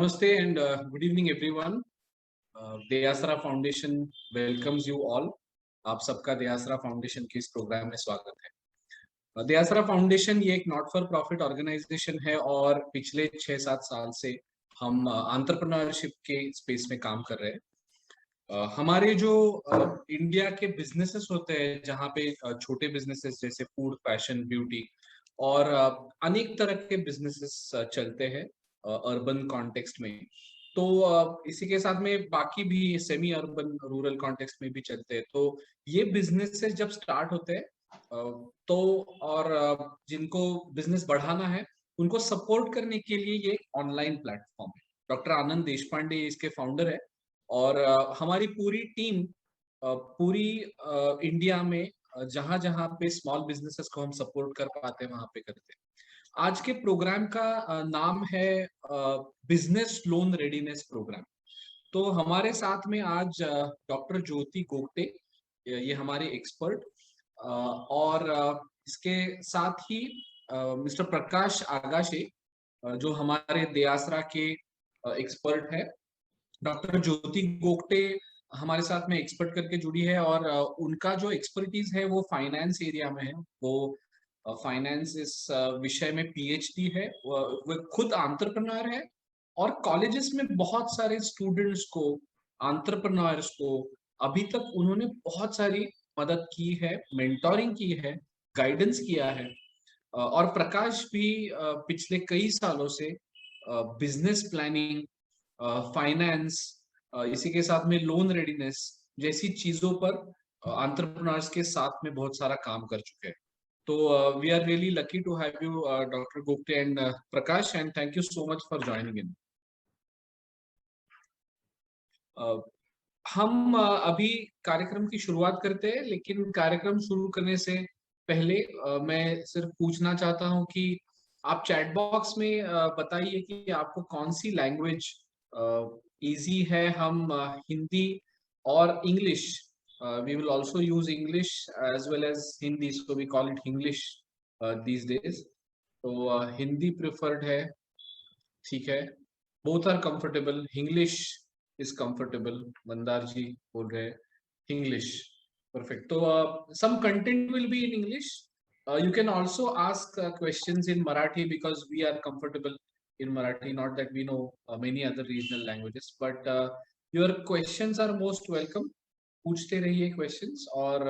Namaste and good evening everyone. Dayasara foundation welcomes you all. आप सबका दयासरा foundation के इस प्रोग्राम में स्वागत है. दयासरा फाउंडेशन ये एक नॉट फॉर प्रॉफिट ऑर्गेनाइजेशन है और पिछले 6-7 साल से हम एंटरप्रेन्योरशिप के स्पेस में काम कर रहे हैं. हमारे जो इंडिया के बिजनेसेस होते हैं जहाँ पे छोटे बिजनेसेस जैसे फूड, फैशन, ब्यूटी और अनेक तरह के बिजनेसेस चलते हैं अर्बन कॉन्टेक्स्ट में. तो इसी के साथ में बाकी भी सेमी अर्बन रूरल कॉन्टेक्स्ट में भी चलते हैं. तो ये बिजनेसेस जब स्टार्ट होते हैं तो और जिनको बिजनेस बढ़ाना है उनको सपोर्ट करने के लिए ये ऑनलाइन प्लेटफॉर्म है. डॉक्टर आनंद देशपांडे इसके फाउंडर है और हमारी पूरी टीम पूरी इंडिया में जहां जहां पे स्मॉल बिजनेसेस को हम सपोर्ट कर पाते हैं वहां पे करते हैं. आज के प्रोग्राम का नाम है बिजनेस लोन रेडीनेस प्रोग्राम. तो हमारे साथ में आज डॉक्टर ज्योति गोगटे, ये हमारे एक्सपर्ट, और इसके साथ ही मिस्टर प्रकाश आगाशे जो हमारे दयासरा के एक्सपर्ट है. डॉक्टर ज्योति गोगटे हमारे साथ में एक्सपर्ट करके जुड़ी है और उनका जो एक्सपर्टीज है वो फाइनेंस एरिया में है. वो फाइनेंस इस विषय में पीएचडी है. वो खुद एंटरप्रेन्योर है और कॉलेजेस में बहुत सारे स्टूडेंट्स को, एंटरप्रेन्योर्स को अभी तक उन्होंने बहुत सारी मदद की है, मेंटोरिंग की है, गाइडेंस किया है. और प्रकाश भी पिछले कई सालों से बिजनेस प्लानिंग, फाइनेंस, इसी के साथ में लोन रेडीनेस जैसी चीजों पर एंटरप्रेन्योर्स के साथ में बहुत सारा काम कर चुके हैं. So we are really lucky to have you, Dr. Gupte and Prakash, and thank you so much for joining in. हम अभी कार्यक्रम की शुरुआत करते हैं, लेकिन कार्यक्रम शुरू करने से पहले मैं सिर्फ पूछना चाहता हूं कि आप चैट बॉक्स में बताइए कि आपको कौन सी लैंग्वेज इजी है. हम हिंदी और English, we will also use English as well as Hindi, so we call it English these days. तो हिंदी preferred है, ठीक है. Both are comfortable. English is comfortable. Mandar जी बोल रहे हैं English, perfect. तो some content will be in English. You can also ask questions in Marathi because we are comfortable in Marathi. Not that we know many other regional languages, but your questions are most welcome. पूछते रहिए questions. और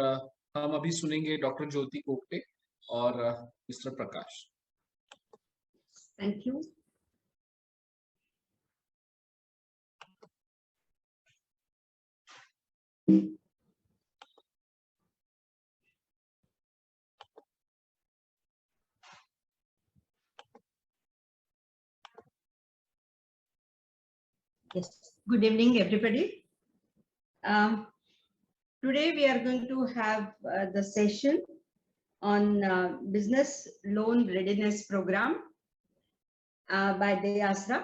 हम अभी सुनेंगे doctor ज्योति गोगटे और mister Prakash. Thank you. Yes. Good evening, everybody. Today we are going to have the session on business loan readiness program by Dayasra.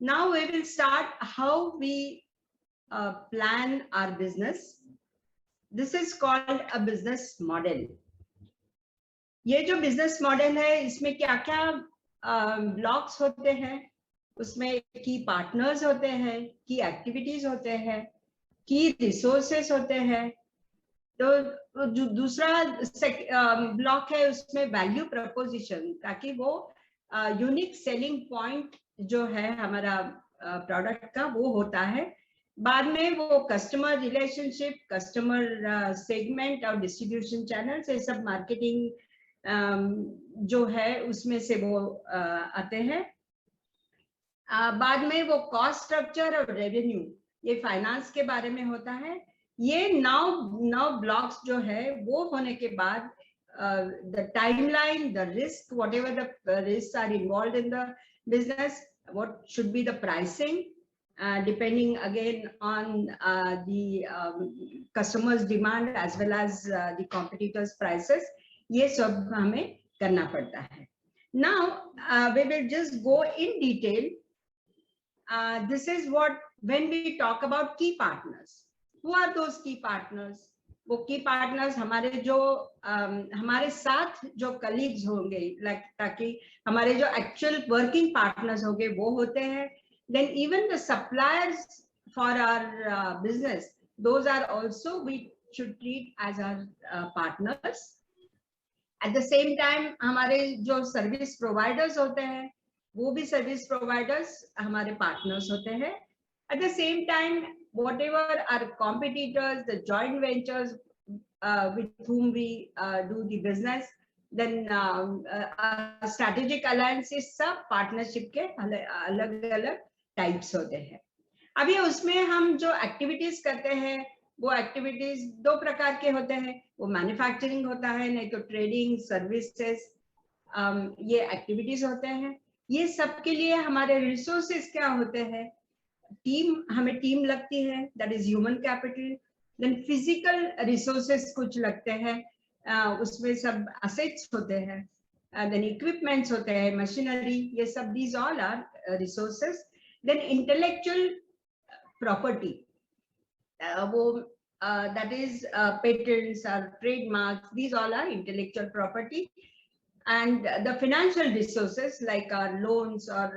Now we will start how we plan our business. This is called a business model. ये जो business model है इसमें क्या क्या blocks होते हैं, उसमें की partners होते हैं, की activities होते हैं, की रिसोर्सेस होते हैं. तो जो दूसरा ब्लॉक है उसमें वैल्यू प्रपोजिशन, ताकि वो यूनिक सेलिंग पॉइंट जो है हमारा प्रोडक्ट का वो होता है. बाद में वो कस्टमर रिलेशनशिप, कस्टमर सेगमेंट और डिस्ट्रीब्यूशन चैनल से सब मार्केटिंग जो है उसमें से वो आते हैं. बाद में वो कॉस्ट स्ट्रक्चर और रेवेन्यू, ये फाइनेंस के बारे में होता है. ये नौ ब्लॉक्स जो है वो होने के बाद the timeline, the risk, whatever the risk are involved in the business, what should be the pricing depending again on the customers demand as well as the competitors prices. ये सब हमें करना पड़ता है. Now we will just go in detail. This is what, when we talk about key partners, who are those key partners? वो key partners हमारे जो हमारे साथ जो colleagues होंगे, like ताकि हमारे जो actual working partners होंगे वो होते हैं. Then even the suppliers for our business, those are also we should treat as our partners. At the same time, हमारे जो service providers होते हैं, वो भी service providers हमारे partners होते हैं. At the same time, whatever our competitors, the joint ventures with whom we do the business, then strategic alliances सब partnership के अलग-अलग types होते हैं. अभी उसमें हम जो activities करते हैं, वो एक्टिविटीज दो प्रकार के होते हैं. वो मैन्युफैक्चरिंग होता है, नहीं तो ट्रेडिंग, सर्विसेज, ये एक्टिविटीज होते हैं. ये सब के लिए हमारे रिसोर्सेज क्या होते हैं? हमें टीम लगती है, that is human capital. Then physical resources कुछ लगते हैं, उसमें सब असेट्स होते हैं, देन इक्विपमेंट्स होते हैं, मशीनरी, ये सब these all are resources. Then intellectual property, that is patents or trademarks, these all are intellectual property. And the financial resources like our loans or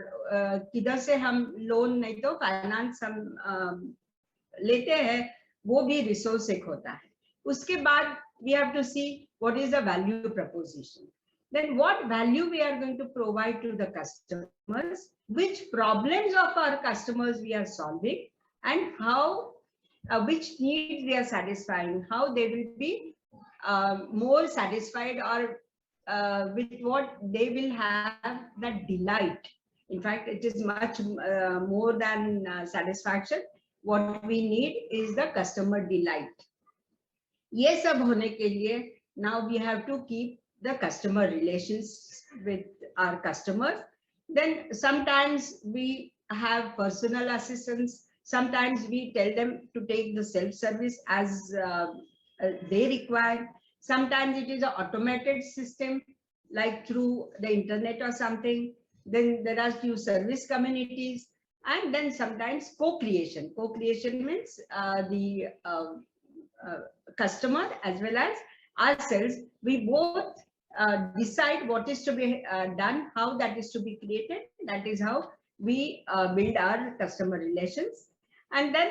किधर से हम लोन नहीं तो फाइनेंस हम लेते हैं, वो भी रिसोर्स एक होता है. उसके बाद we have to see what is the value proposition. Then what value we are going to provide to the customers, which problems of our customers we are solving, and how which needs they are satisfying, how they will be more satisfied, or with what they will have that delight. In fact, it is much more than satisfaction. What we need is the customer delight. ये सब होने के लिए now we have to keep the customer relations with our customers. Then sometimes we have personal assistance. Sometimes we tell them to take the self-service as they require. Sometimes it is an automated system, like through the internet or something. Then there are few service communities, and then sometimes co-creation. Co-creation means the customer as well as ourselves, we both decide what is to be done, how that is to be created. That is how we build our customer relations. And then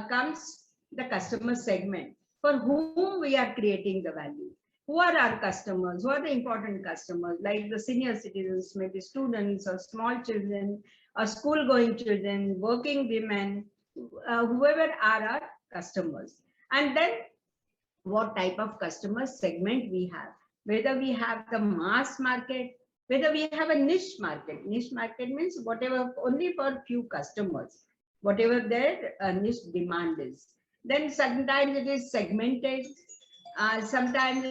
comes the customer segment, for whom we are creating the value. Who are our customers? Who are the important customers? Like the senior citizens, maybe students or small children or school-going children, working women, whoever are our customers. And then what type of customer segment we have, whether we have the mass market, whether we have a niche market. Niche market means whatever, only for few customers, whatever their niche demand is. Then sometimes it is segmented, sometimes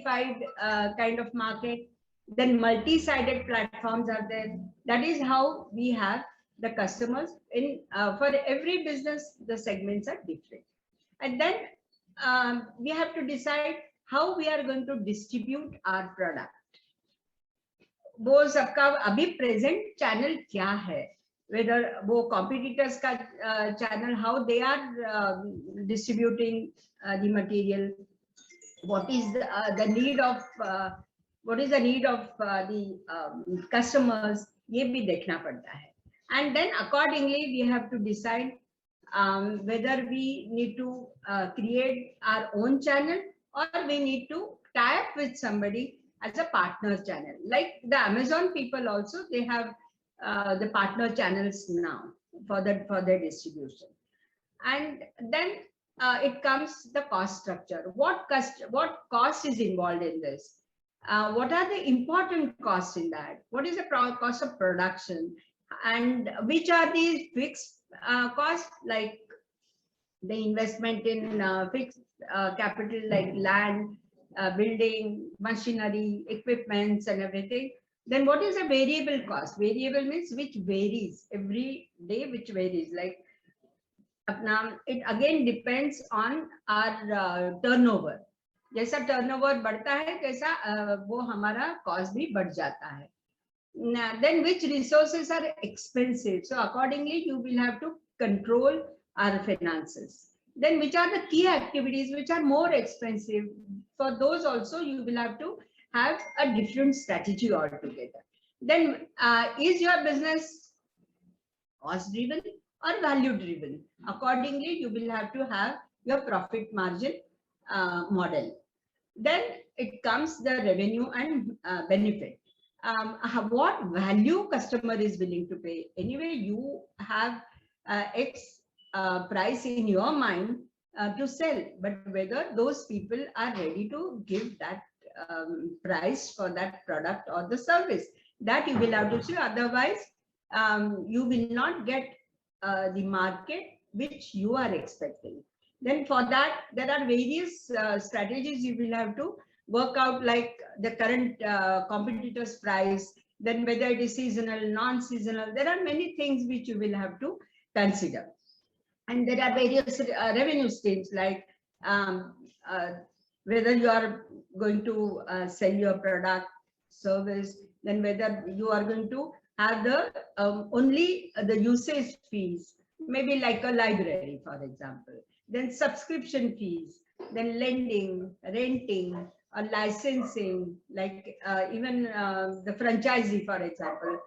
kind of market. Then multi-sided platforms are there. That is how we have the customers. In for every business, the segments are different. And then we have to decide how we are going to distribute our product. वो सबका अभी present channel क्या है? Whether वो competitors का channel, how they are distributing the material. What is the need of the customers? ये भी देखना पड़ता है. And then accordingly we have to decide whether we need to create our own channel or we need to tie up with somebody as a partner channel. Like the Amazon people also, they have the partner channels now for their distribution. And then it comes the cost structure. What cost is involved in this? What are the important costs in that? What is the cost of production? And which are these fixed costs, like the investment in fixed capital like land, building, machinery, equipments and everything. Then what is a variable cost? Variable means which varies every day, which varies. Like it again depends on our turnover. जैसा turnover बढ़ता है कैसा वो हमारा cost भी बढ़ जाता है. Then which resources are expensive? So accordingly you will have to control our finances. Then which are the key activities which are more expensive? For those also you will have to have a different strategy altogether. Then is your business cost driven or value driven. Accordingly, you will have to have your profit margin model. Then it comes the revenue and benefit. What value customer is willing to pay. Anyway, you have X price in your mind to sell, but whether those people are ready to give that price for that product or the service, that you will have to see. Otherwise, you will not get the market which you are expecting. Then for that, there are various strategies you will have to work out, like the current competitors' price, then whether it is seasonal, non-seasonal. There are many things which you will have to consider. And there are various revenue streams, like whether you are going to sell your product, service, then whether you are going to have the only the usage fees, maybe like a library, for example, then subscription fees, then lending, renting, or licensing, like even the franchisee, for example,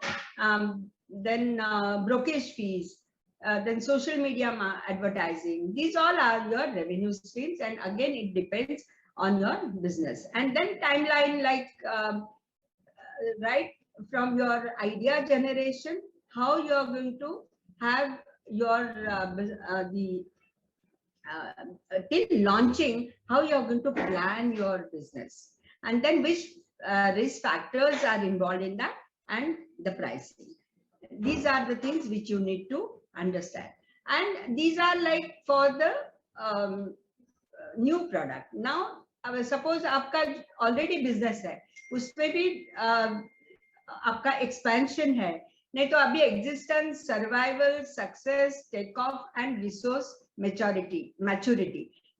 then brokerage fees, then social media advertising. These all are your revenue streams, and again it depends on your business. And then timeline, like right from your idea generation, how you are going to have your till launching, how you are going to plan your business, and then which risk factors are involved in that, and the pricing. These are the things which you need to understand. And these are like for the new product. Now suppose आपका already business है, उसमें भी आपका expansion है, नहीं तो अभी existence, survival, success, take off and resource maturity,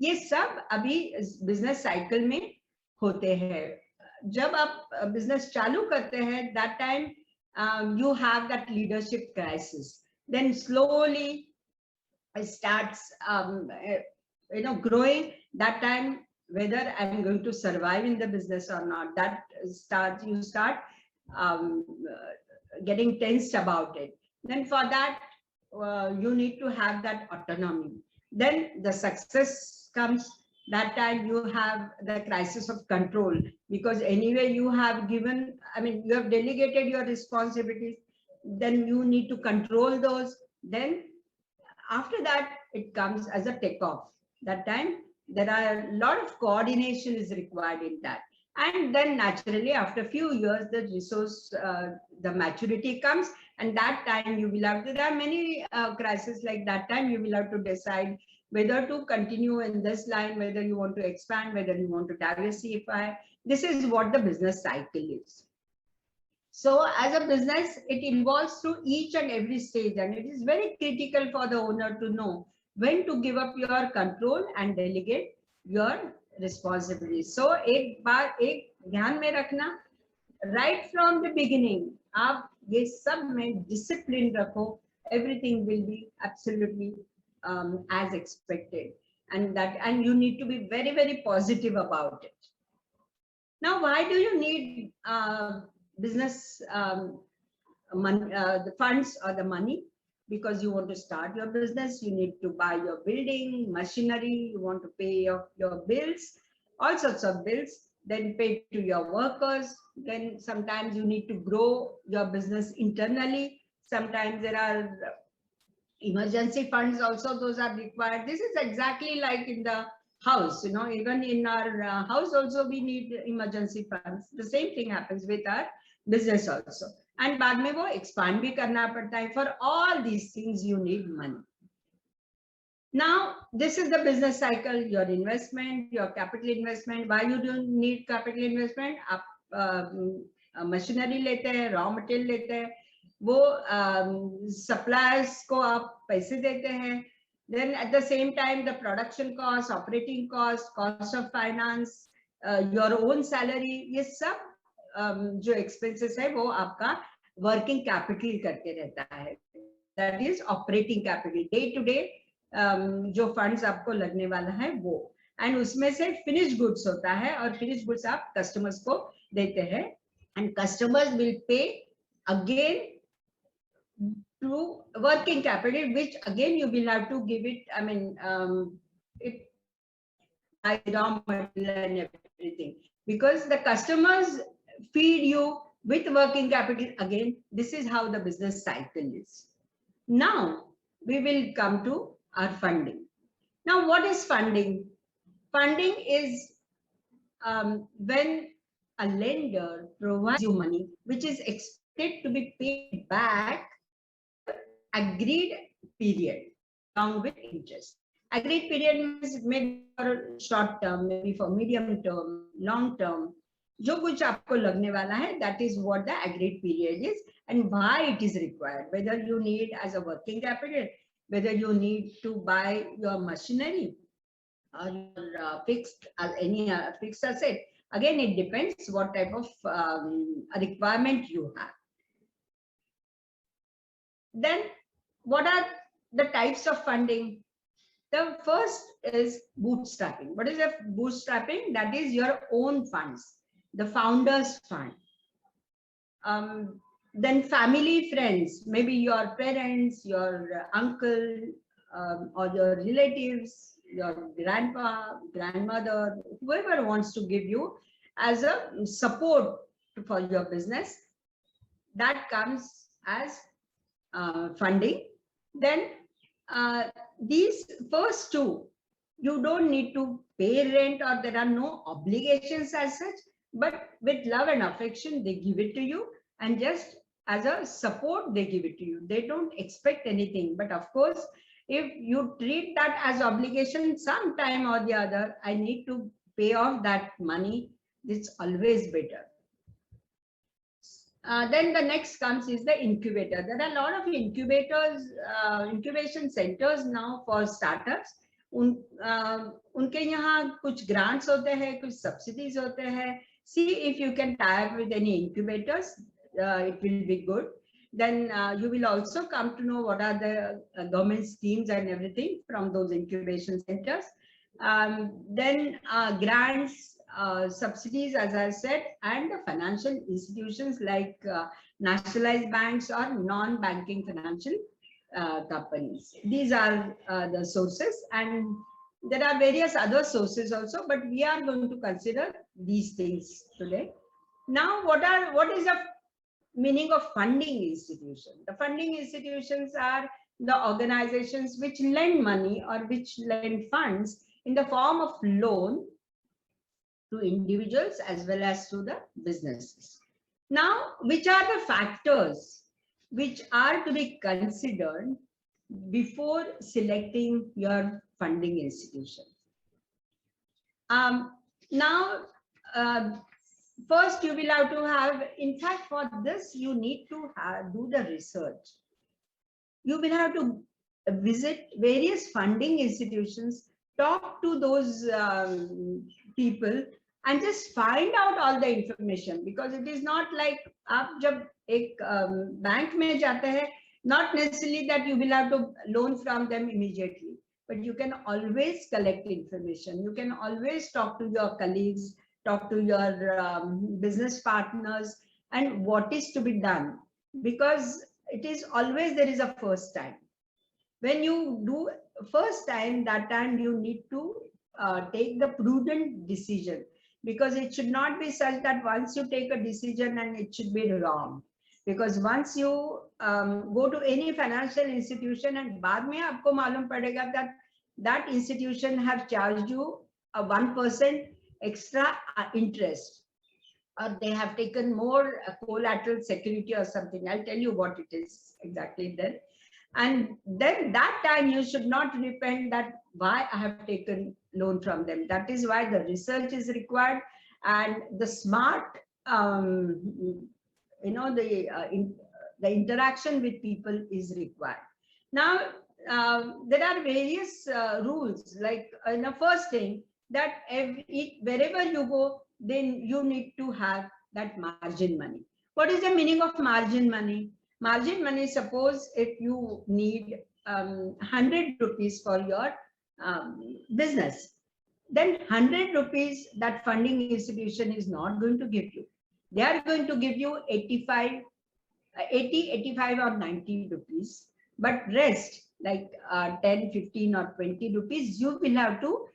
ये सब अभी business cycle में होते हैं. जब आप business चालू करते हैं, that time you have that leadership crisis. Then slowly it starts growing. That time, whether I'm going to survive in the business or not, that you start getting tensed about it. Then for that, you need to have that autonomy. Then the success comes. That time you have the crisis of control, because anyway you have given, you have delegated your responsibilities, then you need to control those. Then after that, it comes as a takeoff. That time there are a lot of coordination is required in that. And then naturally after a few years, the resource, the maturity comes, and that time you will have to, there are many crises like that time you will have to decide whether to continue in this line, whether you want to expand, whether you want to diversify. This is what the business cycle is. So as a business, it involves through each and every stage, and it is very critical for the owner to know when to give up your control and delegate your responsibilities. So एक बार एक ध्यान में रखना, right from the beginning, आप ये सब में discipline रखो, everything will be absolutely as expected, and you need to be very, very positive about it. Now, why do you need business the funds or the money? Because you want to start your business, you need to buy your building, machinery, you want to pay your bills, all sorts of bills, then pay to your workers. Then sometimes you need to grow your business internally. Sometimes there are emergency funds also, those are required. This is exactly like in the house, even in our house also we need emergency funds. The same thing happens with our business also. And बाद में वो expand भी करना पड़ता है. For all these things you need money. Now this is the business cycle, your investment, your capital investment. Why you don't need capital investment? आप machinery लेते हैं, raw material लेते हैं, वो suppliers को आप पैसे देते हैं. Then at the same time, the production cost, operating cost, cost of finance, your own salary, ये सब जो expenses है वो आपका working capital करके रहता है. That is operating capital, day to day जो funds आपको लगने वाला है वो. And उसमें से finished goods होता है, और finished goods आप customers को देते हैं, and customers will pay again through working capital, which again you will have to give it. I mean, it by raw material and everything, because the customers feed you with working capital. Again, this is how the business cycle is. Now we will come to our funding. Now, what is funding? Funding is when a lender provides you money, which is expected to be paid back agreed period along with interest. Agreed period means maybe for short term, maybe for medium term, long term. जो कुछ आपको लगने वाला है, that is what the agreed period is and why it is required. Whether you need as a working capital, whether you need to buy your machinery or fixed any fixed asset. Again, it depends what type of requirement you have. Then, what are the types of funding? The first is bootstrapping. What is a bootstrapping? That is your own funds, the founder's fund. Then family, friends, maybe your parents, your uncle, or your relatives, your grandpa, grandmother, whoever wants to give you as a support for your business, that comes as funding. Then these first two, you don't need to pay rent or there are no obligations as such, but with love and affection, they give it to you, and just as a support, they give it to you. They don't expect anything. But of course, if you treat that as obligation, sometime or the other, I need to pay off that money, it's always better. Then the next comes is the incubator. There are a lot of incubators, incubation centers now for startups. उनके यहाँ कुछ grants होते हैं, कुछ subsidies होते हैं. See if you can tie up with any incubators, it will be good. Then you will also come to know what are the government schemes and everything from those incubation centers. Then grants, subsidies, as I said, and the financial institutions like nationalized banks or non-banking financial companies. These are the sources, and there are various other sources also, but we are going to consider these things today. Now, what is the meaning of funding institution? The funding institutions are the organizations which lend money or which lend funds in the form of loan to individuals as well as to the businesses. Now, which are the factors which are to be considered before selecting your funding institution? First, you will have to have, in fact, for this, you need to do the research. You will have to visit various funding institutions, talk to those people, and just find out all the information, because it is not like आप जब एक bank में जाते हैं, not necessarily that you will have to loan from them immediately, but you can always collect information. You can always talk to your colleagues, talk to your business partners, and what is to be done, because it is always there is a first time. When you do first time, that time you need to take the prudent decision, because it should not be such that once you take a decision and it should be wrong. Because once you go to any financial institution and बाद में आपको मालूम पड़ेगा that that institution have charged you a 1% extra interest, or they have taken more collateral security or something. I'll tell you what it is exactly then. And then that time you should not repent that why I have taken loan from them. That is why the research is required, and the smart, the interaction with people is required. Now, there are various rules, like the first thing, that wherever you go, then you need to have that margin money. What is the meaning of margin money? Margin money, suppose if you need 100 rupees for your business, then 100 rupees that funding institution is not going to give you. They are going to give you 85 80, 85 or 90 rupees. But rest like 10, 15 or 20 rupees, you will have to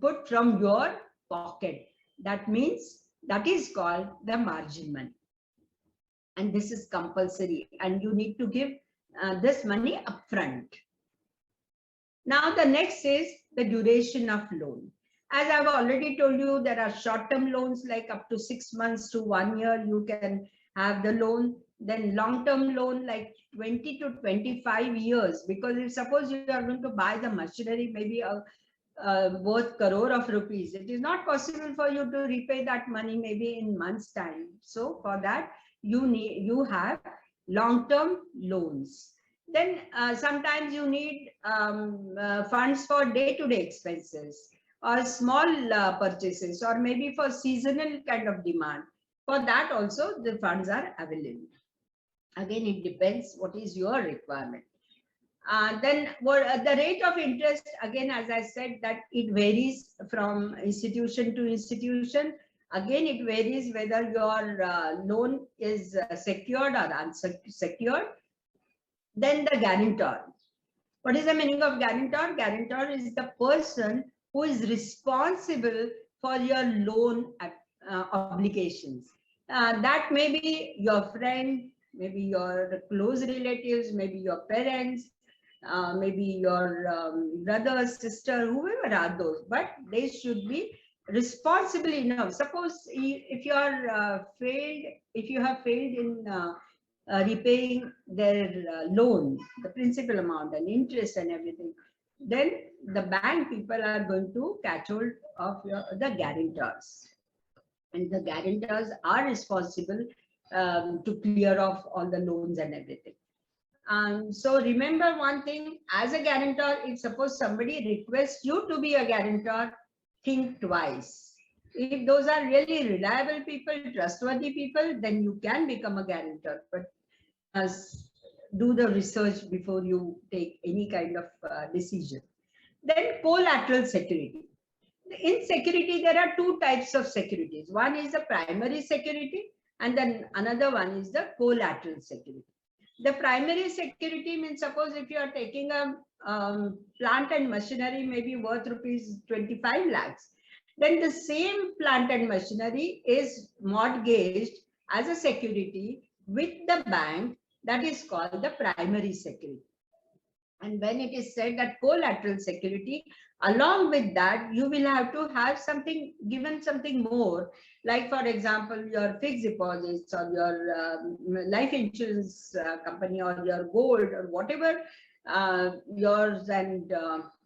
put from your pocket. That means that is called the margin money. And this is compulsory and you need to give this money upfront. Now the next is the duration of loan. As I've already told you, there are short-term loans like up to 6 months to 1 year, you can have the loan. Then long-term loan like 20 to 25 years, because if suppose you are going to buy the machinery, maybe worth crore of rupees, it is not possible for you to repay that money maybe in months time. So for that you have long-term loans. Then sometimes you need funds for day-to-day expenses or small purchases, or maybe for seasonal kind of demand. For that also the funds are available. Again, it depends what is your requirement. Then what the rate of interest, again, as I said, that it varies from institution to institution. Again, it varies whether your loan is secured or unsecured. Then the guarantor. What is the meaning of guarantor? Guarantor is the person who is responsible for your loan obligations. That may be your friend, maybe your close relatives, maybe your parents, maybe your brother, sister, whoever are those, but they should be responsible enough. Suppose if you are if you have failed in repaying their loan, the principal amount and interest and everything, then the bank people are going to catch hold of the guarantors, and the guarantors are responsible to clear off all the loans and everything. So remember one thing, as a guarantor, if suppose somebody requests you to be a guarantor, think twice. If those are really reliable people, trustworthy people, then you can become a guarantor. But do the research before you take any kind of decision. Then collateral security. In security, there are two types of securities. One is the primary security, and then another one is the collateral security. The primary security means, suppose if you are taking a plant and machinery maybe worth rupees 25 lakhs, then the same plant and machinery is mortgaged as a security with the bank. That is called the primary security. And when it is said that collateral security, along with that, you will have to have something, given something more, like for example, your fixed deposits or your life insurance company or your gold or whatever yours and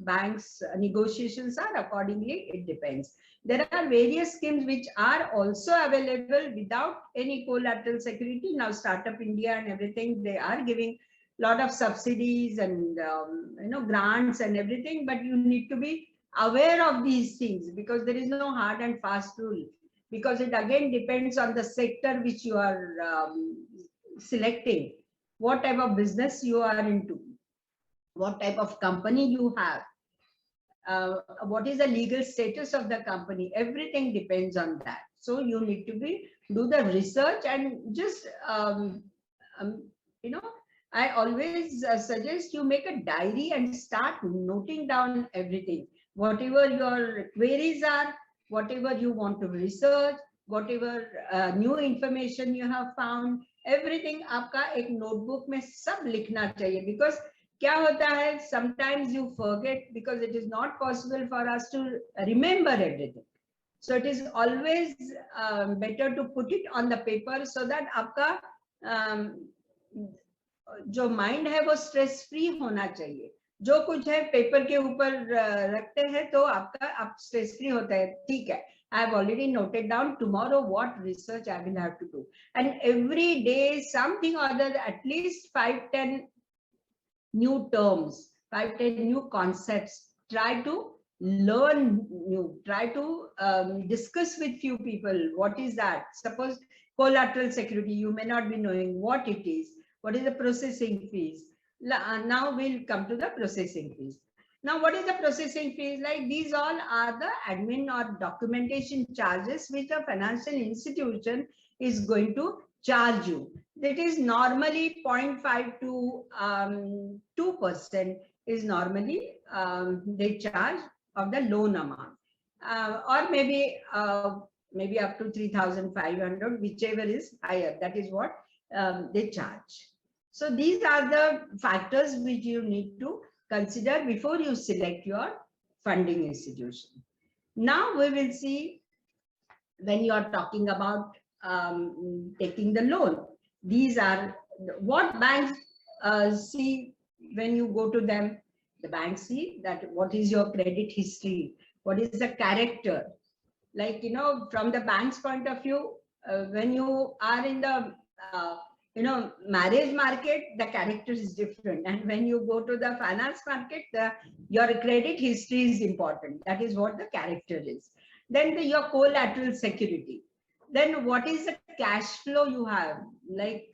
banks negotiations are. Accordingly, it depends. There are various schemes which are also available without any collateral security. Now, Startup India and everything, they are giving lot of subsidies and grants and everything, but you need to be aware of these things, because there is no hard and fast rule, because it again depends on the sector which you are selecting, what type of business you are into, what type of company you have, what is the legal status of the company. Everything depends on that. So you need to do the research, and just I always suggest you make a diary and start noting down everything. Whatever your queries are, whatever you want to research, whatever new information you have found, everything आपका एक notebook में सब लिखना चाहिए. Because क्या होता है, sometimes you forget, because it is not possible for us to remember everything. So it is always better to put it on the paper, so that आपका जो माइंड है वो स्ट्रेस फ्री होना चाहिए. जो कुछ है पेपर के ऊपर रखते हैं तो आपका आप स्ट्रेस फ्री होता है. ठीक है, I have already noted down tomorrow what research I will have to do, and every day something or other, at least 5-10 new terms, 5-10 new concepts. Try to learn new, try to discuss with few people what is that. Suppose collateral security, you may not be knowing what it is. What is the processing fees? Now we'll come to the processing fees. Now, what is the processing fees? Like, these all are the admin or documentation charges which a financial institution is going to charge you. That is normally 0.5 to 2% is normally they charge of the loan amount, or maybe up to 3,500, whichever is higher. That is what they charge. So these are the factors which you need to consider before you select your funding institution. Now we will see, when you are talking about taking the loan, these are what banks see when you go to them. The banks see that what is your credit history, what is the character. Like, from the bank's point of view, when you are in the marriage market, the character is different, and when you go to the finance market, your credit history is important. That is what the character is. Then your collateral security. Then what is the cash flow you have? Like,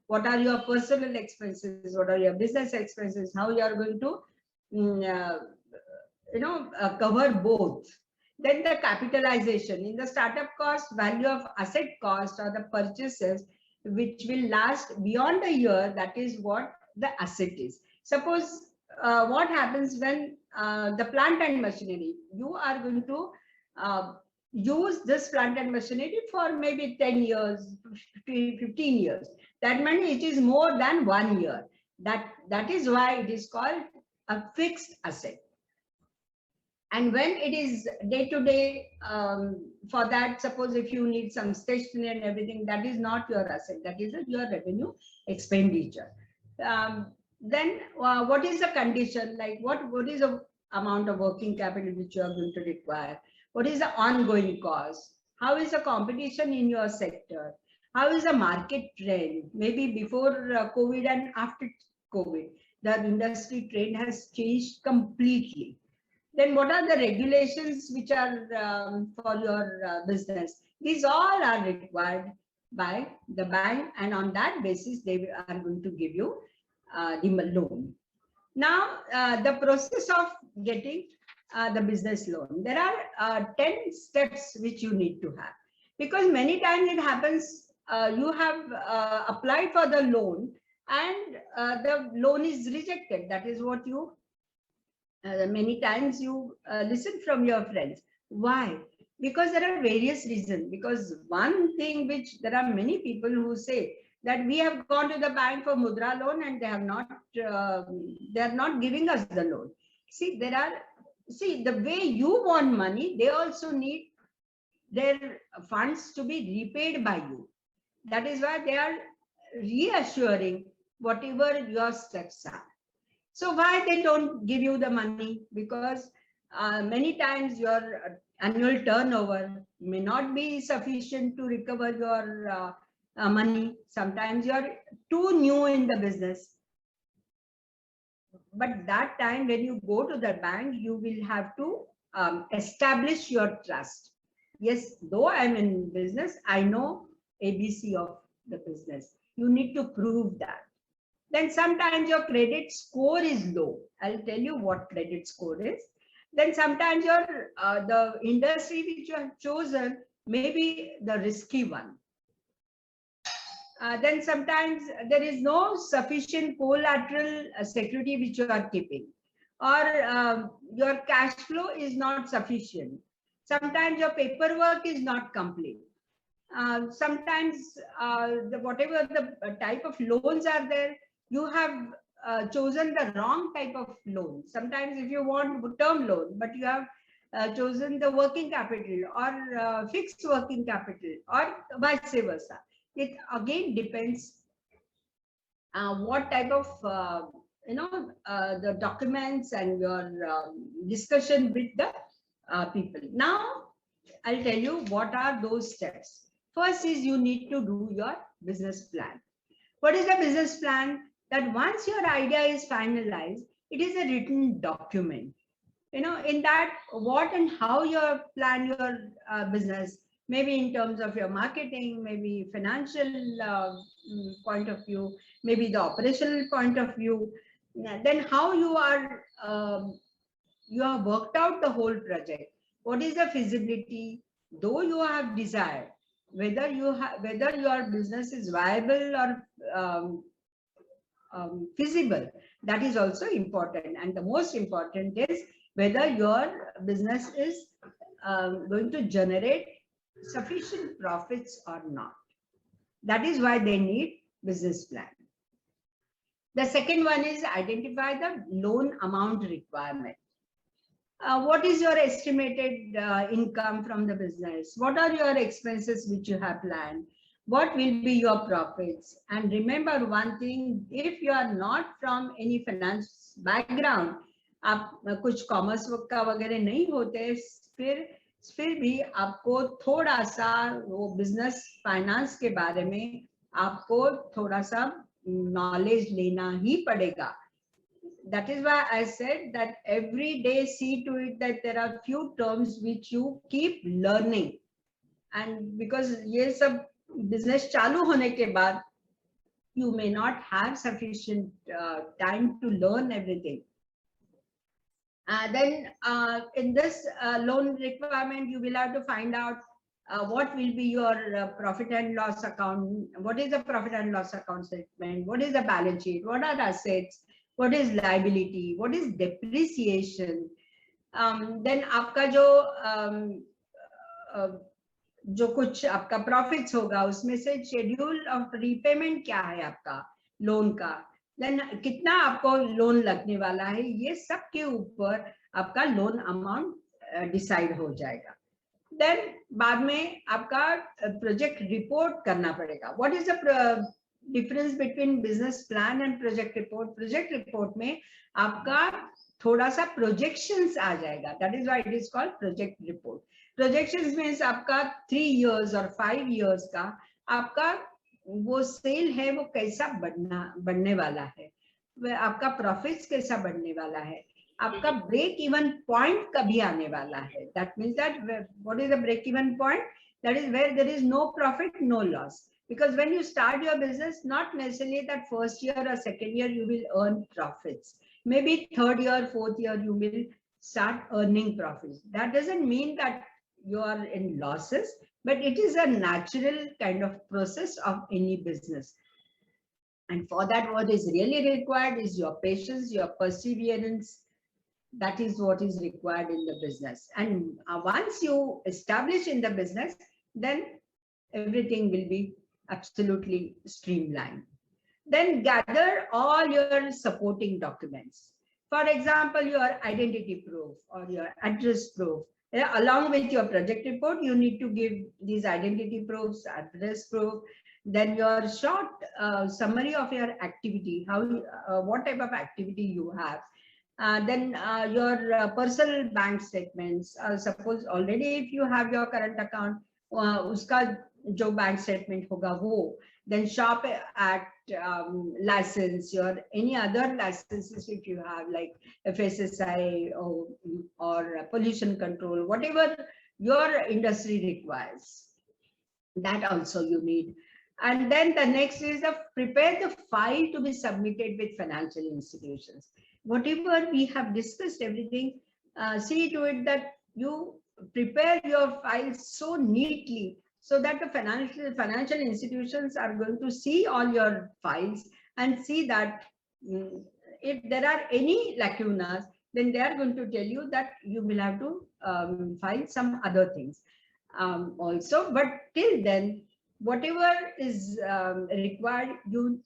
what are your personal expenses? What are your business expenses? How you are going to cover both. Then the capitalization in the startup cost, value of asset cost, or the purchases which will last beyond a year. That is what the asset is. Suppose what happens when the plant and machinery, you are going to use this plant and machinery for maybe 10 years, 15 years. That means it is more than 1 year. That is why it is called a fixed asset. And when it is day to day, for that, suppose if you need some stationery and everything, that is not your asset. That is your revenue expenditure. Then what is the condition? Like what is the amount of working capital which you are going to require? What is the ongoing cost? How is the competition in your sector? How is the market trend? Maybe before COVID and after COVID, the industry trend has changed completely. Then what are the regulations which are for your business? These all are required by the bank, and on that basis, they are going to give you the loan. Now, the process of getting the business loan, there are 10 steps which you need to have, because many times it happens you have applied for the loan and the loan is rejected. That is what you many times you listen from your friends. Why? Because there are various reasons. Because one thing which there are many people who say that we have gone to the bank for Mudra loan and they are not giving us the loan. See, the way you want money, they also need their funds to be repaid by you. That is why they are reassuring whatever your steps are. So why they don't give you the money? Because many times your annual turnover may not be sufficient to recover your money. Sometimes you're too new in the business. But that time when you go to the bank, you will have to establish your trust. Yes, though I'm in business, I know ABC of the business. You need to prove that. Then sometimes your credit score is low. I'll tell you what credit score is. Then sometimes your the industry which you have chosen may be the risky one. Then sometimes there is no sufficient collateral security which you are keeping, or your cash flow is not sufficient. Sometimes your paperwork is not complete. Sometimes whatever the type of loans are there, you have chosen the wrong type of loan. Sometimes if you want term loan, but you have chosen the working capital or fixed working capital, or vice versa. It again depends what type of the documents and your discussion with the people. Now I'll tell you what are those steps. First is you need to do your business plan. What is the business plan? That once your idea is finalized, it is a written document. In that, what and how you plan your business, maybe in terms of your marketing, maybe financial point of view, maybe the operational point of view. Then how you have worked out the whole project. What is the feasibility? Though you have desired, whether whether your business is viable or feasible. That is also important, and the most important is whether your business is going to generate sufficient profits or not. That is why they need business plan. The second one is identify the loan amount requirement. What is your estimated income from the business? What are your expenses which you have planned? What will be your profits? And remember one thing, if you are not from any finance background, आप कुछ commerce का वगैरह नहीं होते, फिर भी आपको थोड़ा सा वो बिजनेस फाइनेंस के बारे में आपको थोड़ा सा नॉलेज लेना ही पड़ेगा. That is why I said that every day see to it that there are few terms which you keep learning. And because ये सब business चालू होने के बाद you may not have sufficient time to learn everything. Then in this loan requirement, you will have to find out what will be your profit and loss account. What is the profit and loss account statement? What is the balance sheet? What are the assets? What is liability? What is depreciation? Then आपका जो कुछ आपका profits होगा उसमें से schedule of repayment क्या है आपका लोन का, then कितना आपको लोन लगने वाला है, ये सब के ऊपर आपका लोन अमाउंट डिसाइड हो जाएगा. Then बाद में आपका प्रोजेक्ट रिपोर्ट करना पड़ेगा. What is the difference between business plan and project report? Project report में आपका थोड़ा सा projections आ जाएगा. That is why it is called project report. Projections means आपका 3 years और 5 years का आपका वो सेल है वो कैसा बढ़ने वाला है, आपका प्रॉफिट्स कैसा बढ़ने वाला है, आपका ब्रेक इवन पॉइंट कभी आने वाला है. That means that what is the break even point? That is where there is no profit, no loss. Because when you start your business, not necessarily that first year or second year you will earn profits. Maybe third year, fourth year you will start earning profits. That doesn't mean that you are in losses, but it is a natural kind of process of any business. And for that, what is really required is your patience, your perseverance. That is what is required in the business. And once you establish in the business, then everything will be absolutely streamlined. Then gather all your supporting documents. For example, your identity proof or your address proof. Along with your project report, you need to give these identity proofs, address proof, then your short summary of your activity, how what type of activity you have. Then your personal bank statements. Suppose already if you have your current account, uska jo bank statement hoga wo. Then shop act license, your any other licenses if you have like FSSAI or pollution control, whatever your industry requires, that also you need. And then the next is prepare the file to be submitted with financial institutions. Whatever we have discussed, everything, see to it that you prepare your files so neatly so that the financial institutions are going to see all your files and see that if there are any lacunas, then they are going to tell you that you will have to file some other things also. But till then, whatever is required, you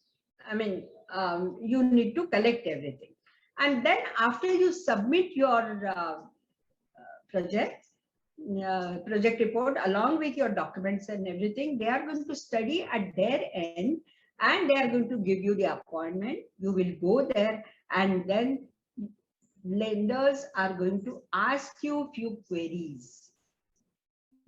need to collect everything. And then after you submit your project report along with your documents and everything, they are going to study at their end and they are going to give you the appointment. You will go there and then lenders are going to ask you few queries.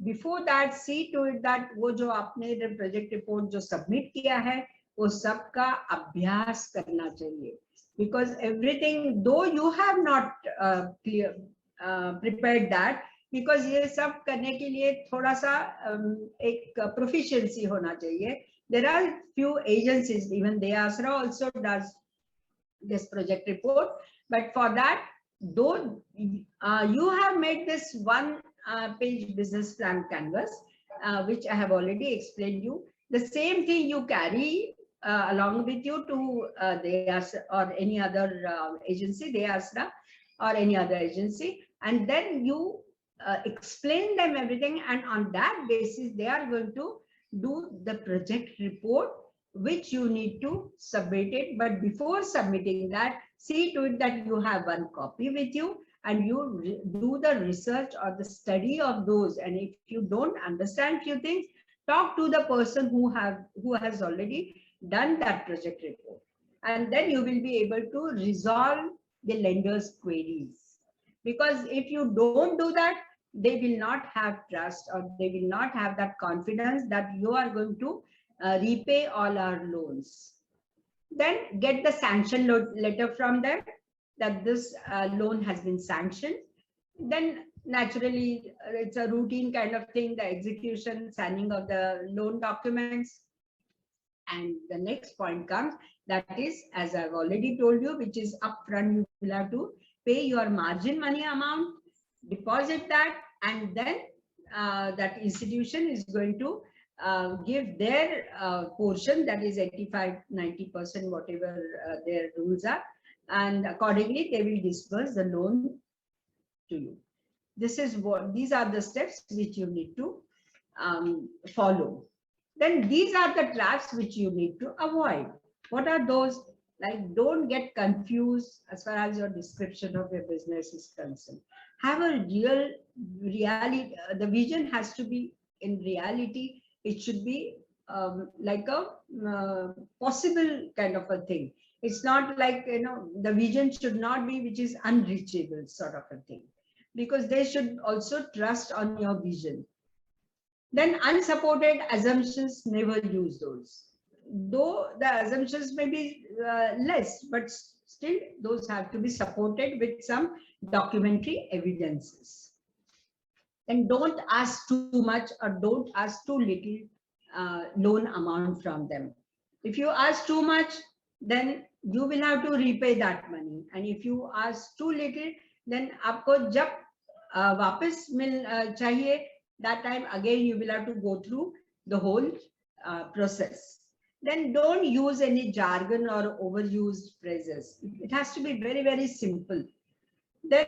Before that, see to it that वो जो आपने project report जो submit किया है वो सबका अभ्यास करना चाहिए. Because everything, though you have not prepared that, because ये सब करने के लिए थोड़ा सा एक proficiency होना चाहिए. There are few agencies, even Deyasra also does this project report. But for that, though you have made this one page business plan canvas, which I have already explained you. The same thing you carry along with you to DEASRA or any other agency, DEASRA or any other agency, and then you explain them everything, and on that basis they are going to do the project report, which you need to submit it. But before submitting that, see to it that you have one copy with you, and you do the research or the study of those. And if you don't understand few things, talk to the person who has already done that project report, and then you will be able to resolve the lender's queries. Because if you don't do that, they will not have trust, or they will not have that confidence that you are going to repay all our loans. Then get the sanction letter from them that this loan has been sanctioned. Then naturally it's a routine kind of thing, the execution, signing of the loan documents. And the next point comes, that is, as I've already told you, which is upfront. You will have to pay your margin money amount, deposit that, and then that institution is going to give their portion, that is 85-90%, whatever their rules are, and accordingly they will disburse the loan to you. These are the steps which you need to follow. Then these are the traps which you need to avoid. What are those? Like, don't get confused as far as your description of your business is concerned. Have a real reality. The vision has to be in reality. It should be like a possible kind of a thing. It's not like, the vision should not be which is unreachable sort of a thing, because they should also trust on your vision. Then unsupported assumptions, never use those. Though the assumptions may be less, but still those have to be supported with some documentary evidences. And don't ask too much or don't ask too little loan amount from them. If you ask too much, then you will have to repay that money. And if you ask too little, then aapko jab वापस मिल चाहिए, that time again you will have to go through the whole process. Then don't use any jargon or overused phrases. It has to be very, very simple. Then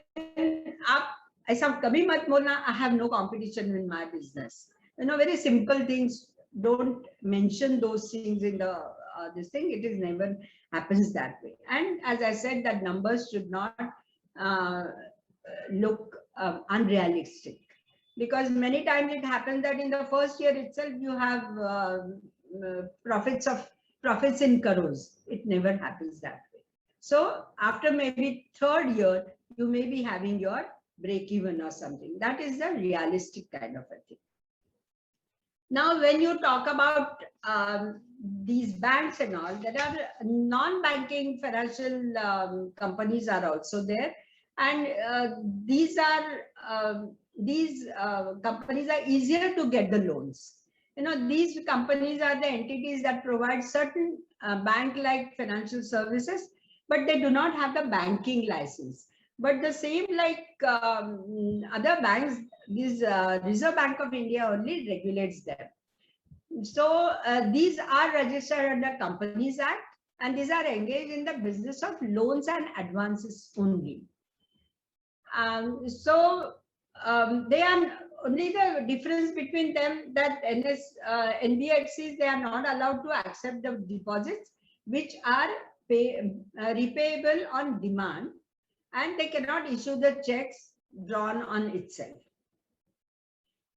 आप ऐसा कभी मत बोलना, I have no competition in my business. Very simple things. Don't mention those things in the this thing. It is never happens that way. And as I said, that numbers should not look unrealistic, because many times it happens that in the first year itself you have profits in crores. It never happens that way. So after maybe third year, you may be having your break even or something. That is the realistic kind of a thing. Now, when you talk about these banks and all, there are non-banking financial companies are also there, and these companies are easier to get the loans. These companies are the entities that provide certain bank-like financial services, but they do not have the banking license. But the same like other banks, this Reserve Bank of India only regulates them. So these are registered under Companies Act, and these are engaged in the business of loans and advances only. They are only the difference between them that NBFCs, they are not allowed to accept the deposits which are repayable on demand, and they cannot issue the checks drawn on itself.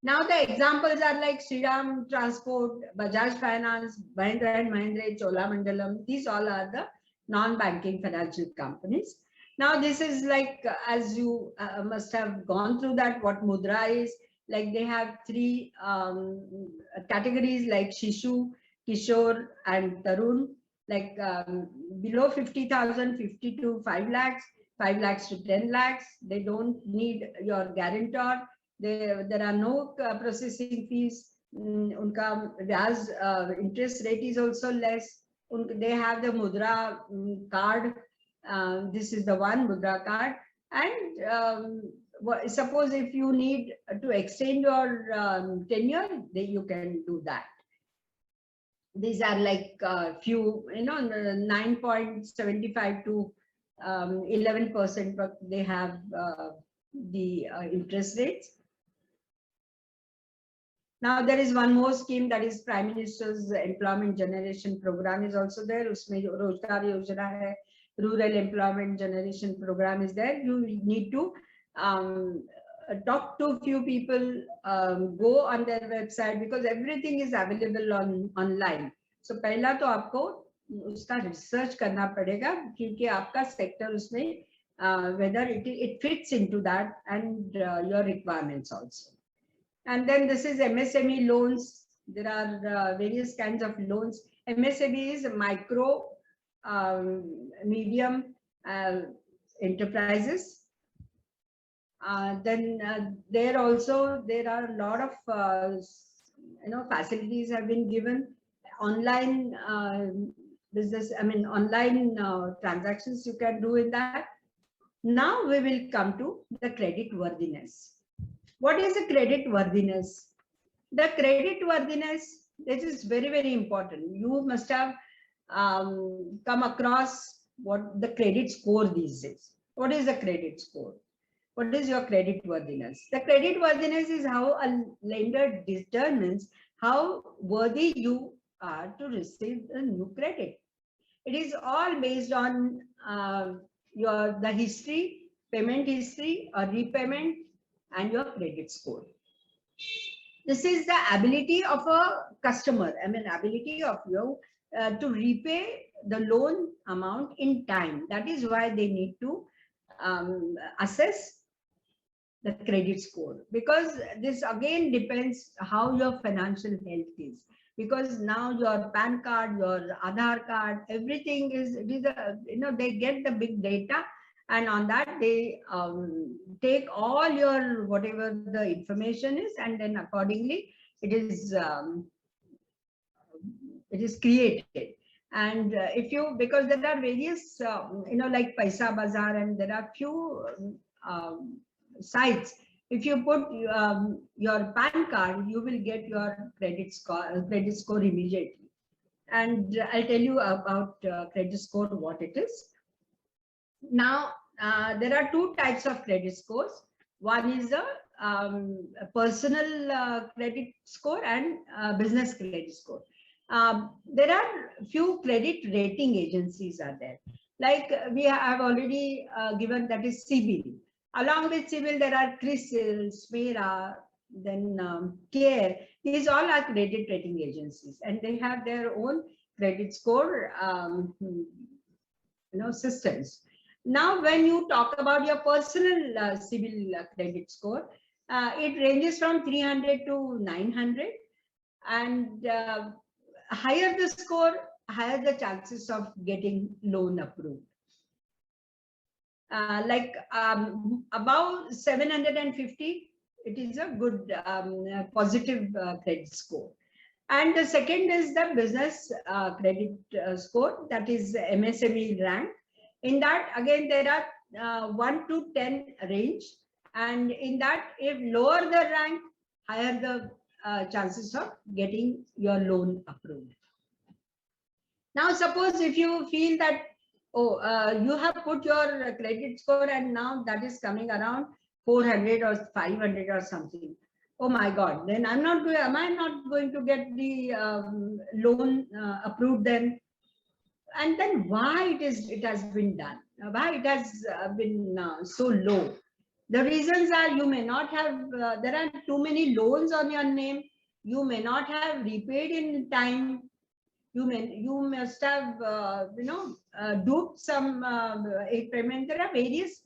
Now the examples are like Shriram Transport, Bajaj Finance, Mahindra & Mahindra, Cholamandalam. These all are the non-banking financial companies. Now this is like, as you must have gone through that, what Mudra is. Like they have three categories like Shishu, Kishore and Tarun. Like below 50,000, 50 to 5 lakhs, 5 lakhs to 10 lakhs. They don't need your guarantor. There are no processing fees. Unka vyaj interest rate is also less. They have the Mudra card. This is the one Mudra card, and suppose if you need to extend your tenure, then you can do that. These are like few, 9.75 to 11%, but they have the interest rates. Now there is one more scheme, that is Prime Minister's Employment Generation Program is also there. Usme Rozgar Yojana hai, Rural Employment Generation Program is there. You need to talk to few people, go on their website, because everything is available online. So पहला तो आपको उसका research करना पड़ेगा, क्योंकि आपका sector उसमें whether it fits into that and your requirements also. And then this is MSME loans. There are various kinds of loans. MSME is micro, medium enterprises. Then there are a lot of facilities have been given. Online business, online transactions you can do in that. Now we will come to the credit worthiness. What is the credit worthiness? The credit worthiness, this is very, very important. You must have come across what the credit score these days. What is the credit score? What is your credit worthiness? The credit worthiness is how a lender determines how worthy you are to receive a new credit. It is all based on the history, payment history or repayment, and your credit score. This is the ability of a customer, ability of you to repay the loan amount in time. That is why they need to assess the credit score, because this again depends how your financial health is. Because now your PAN card, your Aadhaar card, everything they get the big data, and on that they take all your whatever the information is, and then accordingly it is created. And if you, because there are various like Paisa Bazaar, and there are few sites. If you put your PAN card, you will get your credit score immediately. And I'll tell you about credit score, what it is. Now, there are two types of credit scores. One is a personal credit score and business credit score. There are few credit rating agencies are there. Like we have already given, that is CIBIL. Along with CIBIL, there are CRISIL, SMERA, then CARE. These all are credit rating agencies, and they have their own credit score systems. Now, when you talk about your personal CIBIL credit score, it ranges from 300 to 900, and higher the score, higher the chances of getting loan approved. Above 750, it is a good positive credit score. And the second is the business credit score, that is MSME rank. In that, again, there are 1 to 10 range, and in that, if lower the rank, higher the chances of getting your loan approved. Now, suppose if you feel that you have put your credit score and now that is coming around 400 or 500 or something. Oh my God! Then am I not going to get the loan approved then? And then why it has been done? Why it has been so low? The reasons are, you may not have, there are too many loans on your name. You may not have repaid in time. You must have, duped some payment. There are various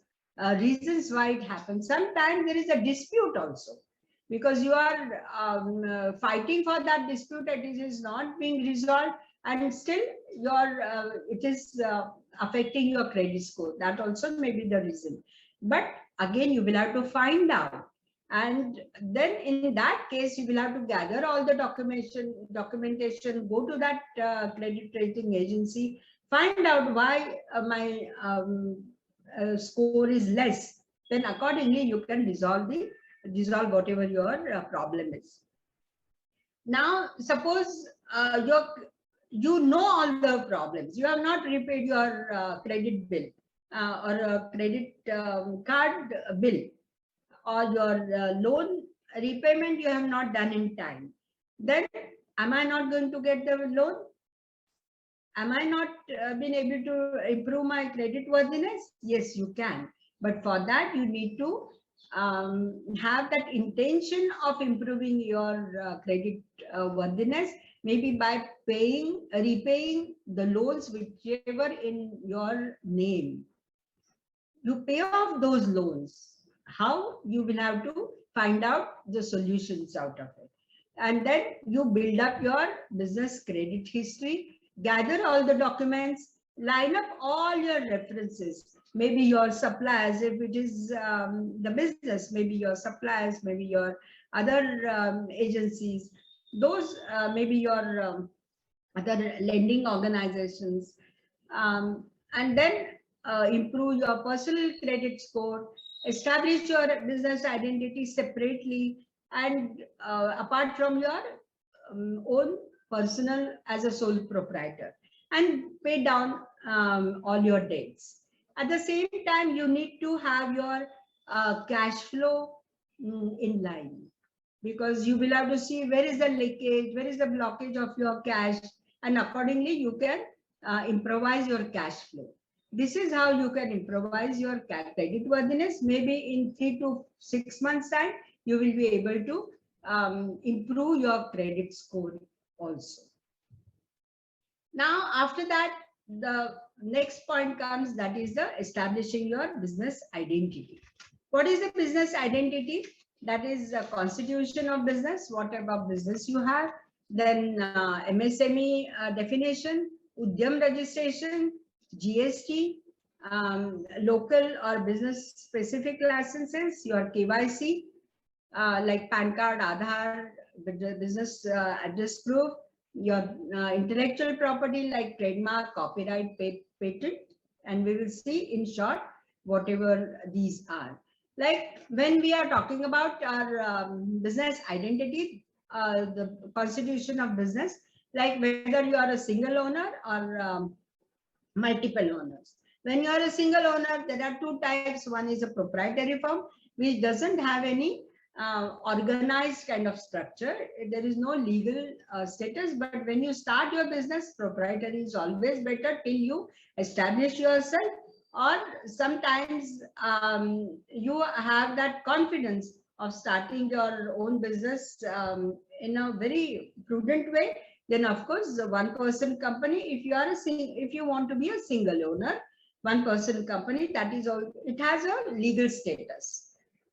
reasons why it happens. Sometimes there is a dispute also, because you are fighting for that dispute, and it is not being resolved, and still it is affecting your credit score. That also may be the reason. But again, you will have to find out. And then in that case, you will have to gather all the documentation, go to that credit rating agency, find out why my score is less. then accordingly you can resolve whatever your problem is. Now, suppose you know all the problems. You have not repaid your credit bill or a credit card bill, or your loan repayment you have not done in time. Then am I not going to get the loan? Am I not been able to improve my credit worthiness? Yes, you can. But for that, you need to have that intention of improving your credit worthiness, maybe by repaying the loans whichever in your name. You pay off those loans. How? You will have to find out the solutions out of it. And then you build up your business credit history, gather all the documents, line up all your references, maybe your suppliers, if it is the business, maybe your suppliers, maybe your other agencies, those maybe your other lending organizations, and then improve your personal credit score, establish your business identity separately, and apart from your own personal as a sole proprietor, and pay down all your debts. At the same time, you need to have your cash flow in line, because you will have to see where is the leakage, where is the blockage of your cash, and accordingly you can improvise your cash flow. This is how you can improvise your credit worthiness. Maybe in 3 to 6 months time, you will be able to improve your credit score also. Now, after that, the next point comes, that is the establishing your business identity. What is the business identity? That is the constitution of business, whatever business you have. Then MSME definition, Udyam registration, GST, local or business specific licenses, your KYC, like PAN card, Aadhaar, business address proof, your intellectual property like trademark, copyright, patent, and we will see in short whatever these are. Like when we are talking about our business identity, the constitution of business, like whether you are a single owner or multiple owners. When you are a single owner, there are two types. One is a proprietary firm, which doesn't have any organized kind of structure. There is no legal status, but when you start your business, proprietary is always better till you establish yourself, or sometimes you have that confidence of starting your own business in a very prudent way. Then of course, the one-person company, if you want to be a single owner, one-person company, that is all, it has a legal status.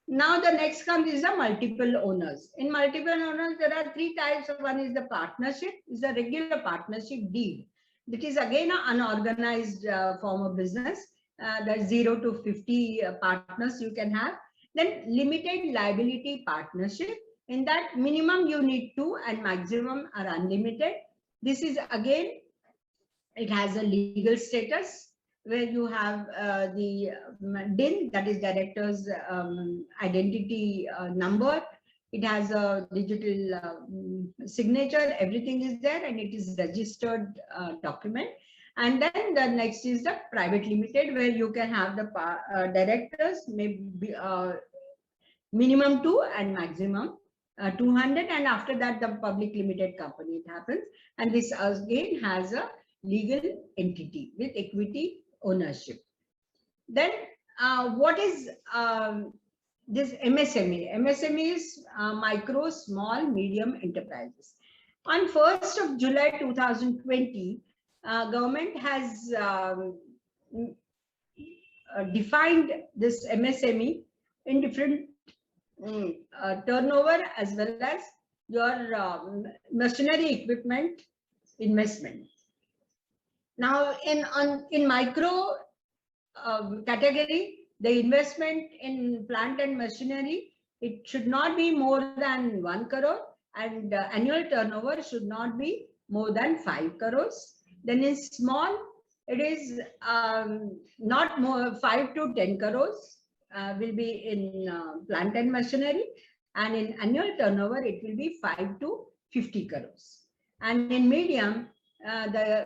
Now the next comes is the multiple owners. In multiple owners, there are three types. One is the partnership, is a regular partnership deed. That is again an unorganized form of business. That's 0 to 50 partners you can have. Then limited liability partnership. In that, minimum you need 2 and maximum are unlimited. This is again, it has a legal status where you have the DIN, that is director's identity number. It has a digital signature, everything is there, and it is registered document. And then the next is the private limited, where you can have the directors, maybe minimum 2 and maximum 200, and after that the public limited company it happens. And this again has a legal entity with equity ownership. Then what is this MSME? MSME is micro, small, medium enterprises. On 1st of July 2020, government has defined this MSME in different turnover as well as your machinery equipment investment. Now in micro category, the investment in plant and machinery, it should not be more than 1 crore, and annual turnover should not be more than 5 crores. Then in small, it is not more 5 to 10 crores. will be in plant and machinery, and in annual turnover it will be 5 to 50 crores. And in medium, the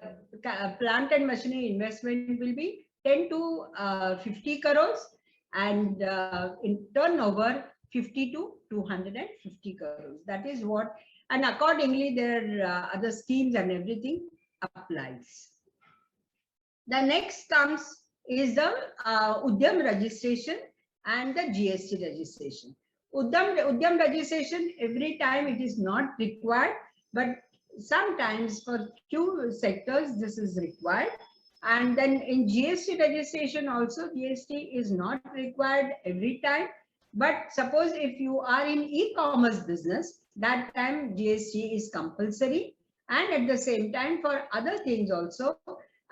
plant and machinery investment will be 10 to 50 crores, and in turnover 50 to 250 crores. That is what, and accordingly their other schemes and everything applies. The next comes is the Udyam registration and the GST registration. Udyam registration, every time it is not required, but sometimes for few sectors this is required. And then in GST registration also, GST is not required every time. But suppose if you are in e-commerce business, that time GST is compulsory. And at the same time, for other things also,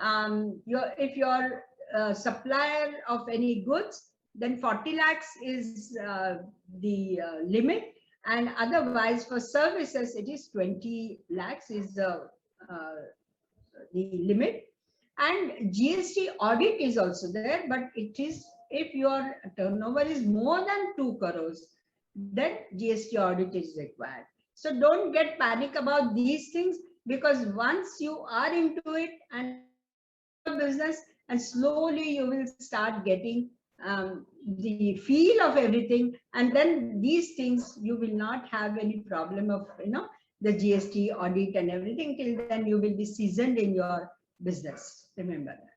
if you're a supplier of any goods, then 40 lakhs is the limit, and otherwise for services it is 20 lakhs is the limit. And GST audit is also there, but it is, if your turnover is more than 2 crores, then GST audit is required. So don't get panic about these things, because once you are into it and business, and slowly you will start getting the feel of everything, and then these things you will not have any problem of the GST audit and everything. Till then you will be seasoned in your business, remember that.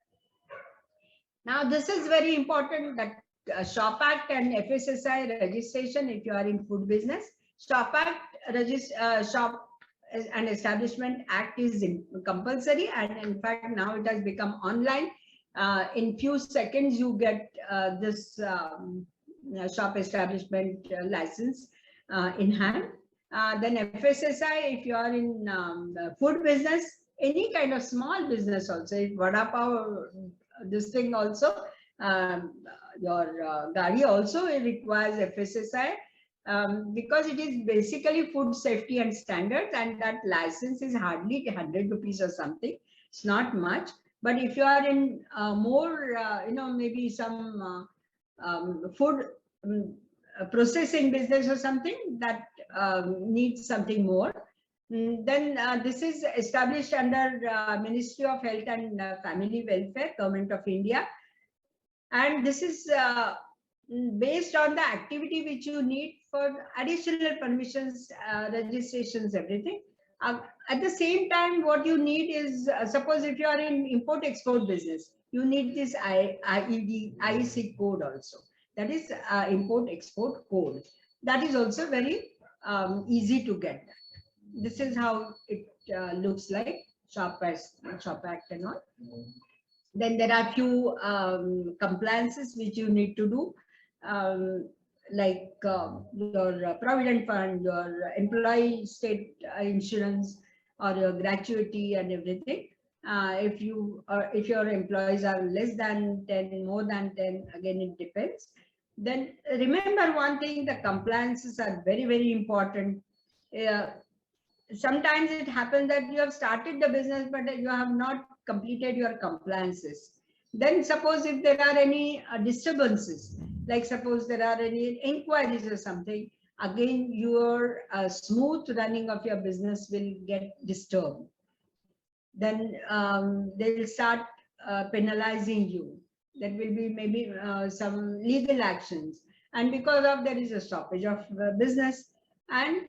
Now this is very important, that Shop Act and FSSAI registration. If you are in food business, Shop Act Shop and Establishment Act is compulsory, and in fact now it has become online. In few seconds you get this shop establishment license in hand. Then FSSAI, if you are in food business, any kind of small business also, if vada pav, this thing also, your gadi also, it requires FSSAI. Because it is basically food safety and standards, and that license is hardly 100 rupees or something. It's not much. But if you are in more, maybe some food processing business or something that needs something more, then this is established under Ministry of Health and Family Welfare, Government of India. And this is based on the activity which you need for additional permissions, registrations, everything. At the same time, what you need is, suppose if you are in import-export business, you need this IEC code also. That is import-export code. That is also very easy to get. This is how it looks like, Shop Act and all. Then there are few compliances which you need to do, like your provident fund, your employee state insurance, or your gratuity and everything. If your employees are less than 10, more than 10, again it depends. Then remember one thing: the compliances are very, very important. Sometimes it happens that you have started the business, but you have not completed your compliances. Then suppose if there are any disturbances, like suppose there are any inquiries or something, again your smooth running of your business will get disturbed. Then they will start penalizing you. There will be maybe some legal actions, and because of there is a stoppage of business, and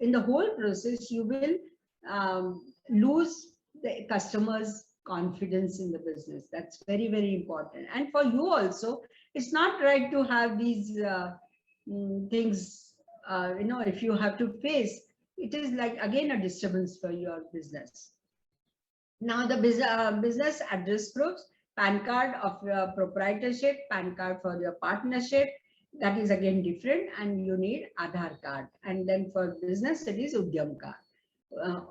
in the whole process you will lose the customers' confidence in the business. That's very, very important. And for you also, it's not right to have these things, if you have to face, it is like again a disturbance for your business. Now the business address proofs, PAN card of your proprietorship, PAN card for your partnership, that is again different, and you need Aadhaar card. And then for business, it is Udyam card.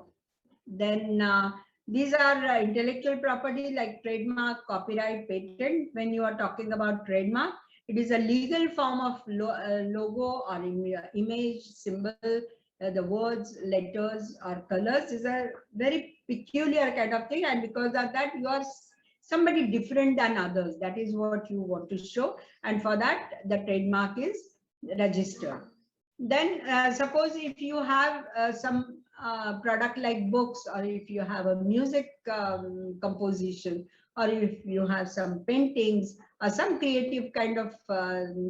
Then these are intellectual property like trademark, copyright, patent. When you are talking about trademark, it is a legal form of logo or image, symbol, the words, letters, or colors is a very peculiar kind of thing, and because of that you are somebody different than others. That is what you want to show. And for that, the trademark is registered. Then suppose if you have some product like books, or if you have a music composition, or if you have some paintings or some creative kind of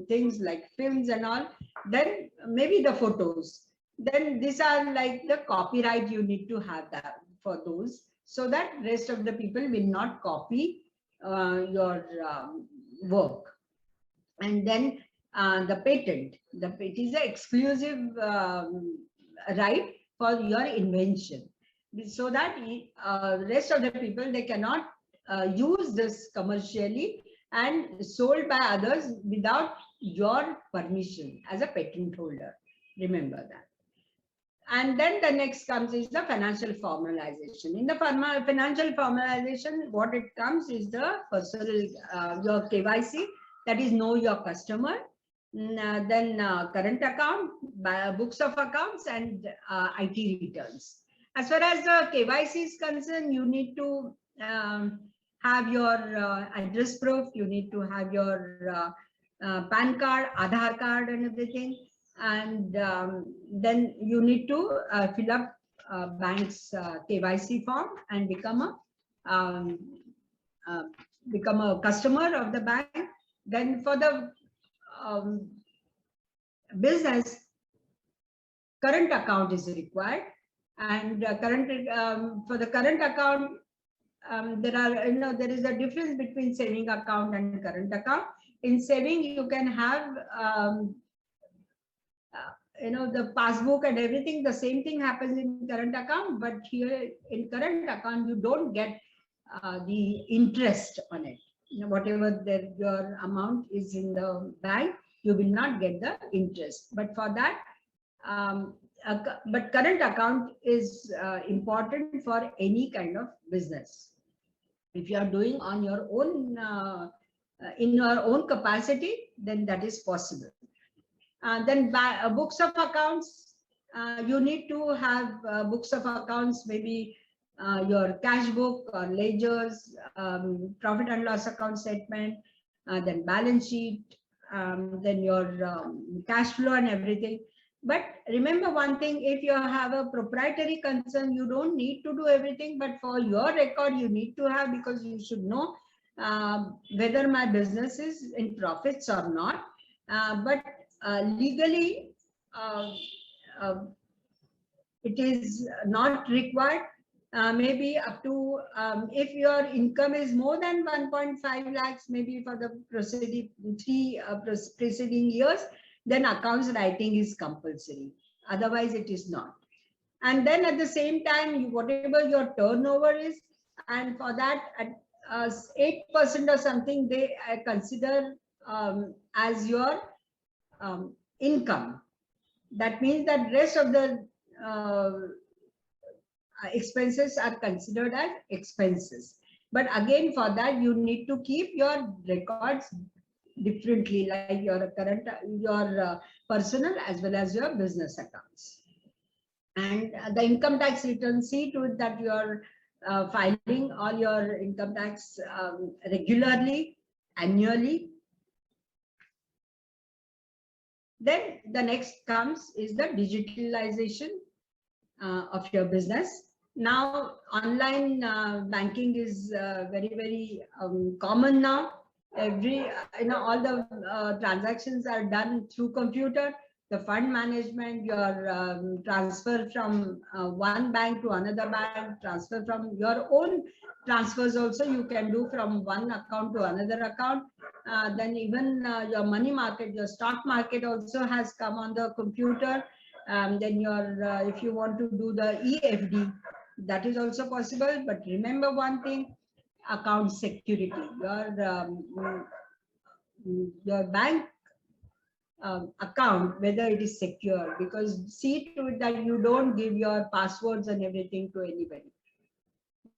things like films and all, then maybe the photos, then these are like the copyright you need to have that for those, so that rest of the people will not copy your work. And then the patent, it is an exclusive right for your invention, so that rest of the people, they cannot use this commercially and sold by others without your permission as a patent holder. Remember that. And then the next comes is the financial formalization. In the financial formalization, what it comes is the personal, your KYC, that is know your customer. Then current account, books of accounts, and IT returns. As far as the KYC is concerned, you need to have your address proof, you need to have your PAN card, Aadhaar card and everything. And then you need to fill up bank's KYC form and become a customer of the bank. Then for the business, current account is required, and for the current account, there is a difference between saving account and current account. In saving, you can have the passbook and everything. The same thing happens in current account, but here in current account, you don't get the interest on it. Whatever your amount is in the bank, you will not get the interest. But for that, but current account is important for any kind of business. If you are doing on your own, in your own capacity, then that is possible. Then books of accounts, you need to have books of accounts, maybe your cash book or ledgers, profit and loss account statement, then balance sheet, then your cash flow and everything. But remember one thing, if you have a proprietary concern, you don't need to do everything, but for your record, you need to have, because you should know whether my business is in profits or not. But legally, it is not required. Maybe up to, if your income is more than 1.5 lakhs, maybe for the preceding years, then accounts writing is compulsory. Otherwise, it is not. And then at the same time, whatever your turnover is, and for that, at 8% or something, they consider as your income. That means that rest of the expenses are considered as expenses. But again, for that, you need to keep your records differently, like your current, your personal as well as your business accounts. And the income tax return, see to it that you are filing all your income tax regularly, annually. Then the next comes is the digitalization of your business. Now, online banking is very, very common now. All the transactions are done through computer. The fund management, your transfer from one bank to another bank, transfer from your own transfers also you can do from one account to another account. Then even your money market, your stock market also has come on the computer. Then your if you want to do the EFD, that is also possible. But remember one thing, account security. Your bank account, whether it is secure, because see to it that you don't give your passwords and everything to anybody.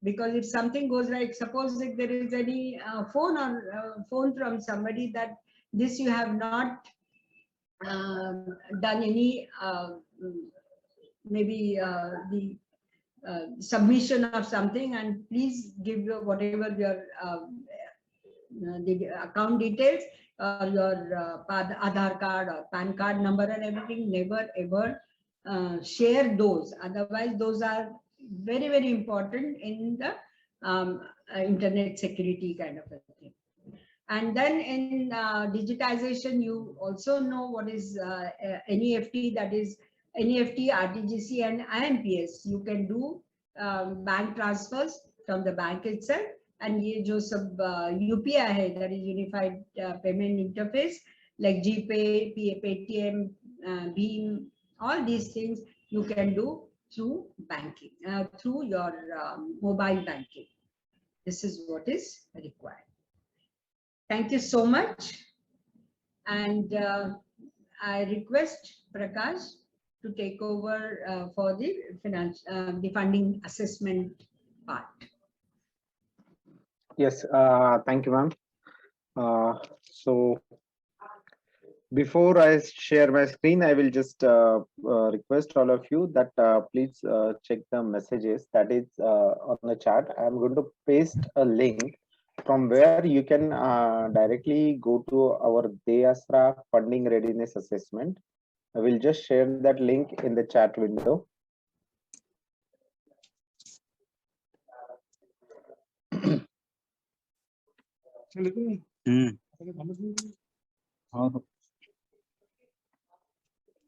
Because if something goes right, suppose if there is any phone from somebody that this you have not done any maybe the submission of something, and please give your whatever your the account details or your Aadhaar card or PAN card number and everything. Never ever share those. Otherwise, those are very, very important in the internet security kind of a thing. And then in digitization, you also know what is NEFT, that is NEFT, RTGC and IMPS. You can do bank transfers from the bank itself. And ये जो सब UPI है, that is Unified Payment Interface, like GPay, Paytm, Bheem, all these things you can do through banking, through your mobile banking. This is what is required. Thank you so much. And I request Prakash to take over for the the funding assessment part. Yes, thank you, ma'am. So before I share my screen, I will just request all of you that please check the messages that is on the chat. I am going to paste a link from where you can directly go to our DEASRA funding readiness assessment. I will just share that link in the chat window.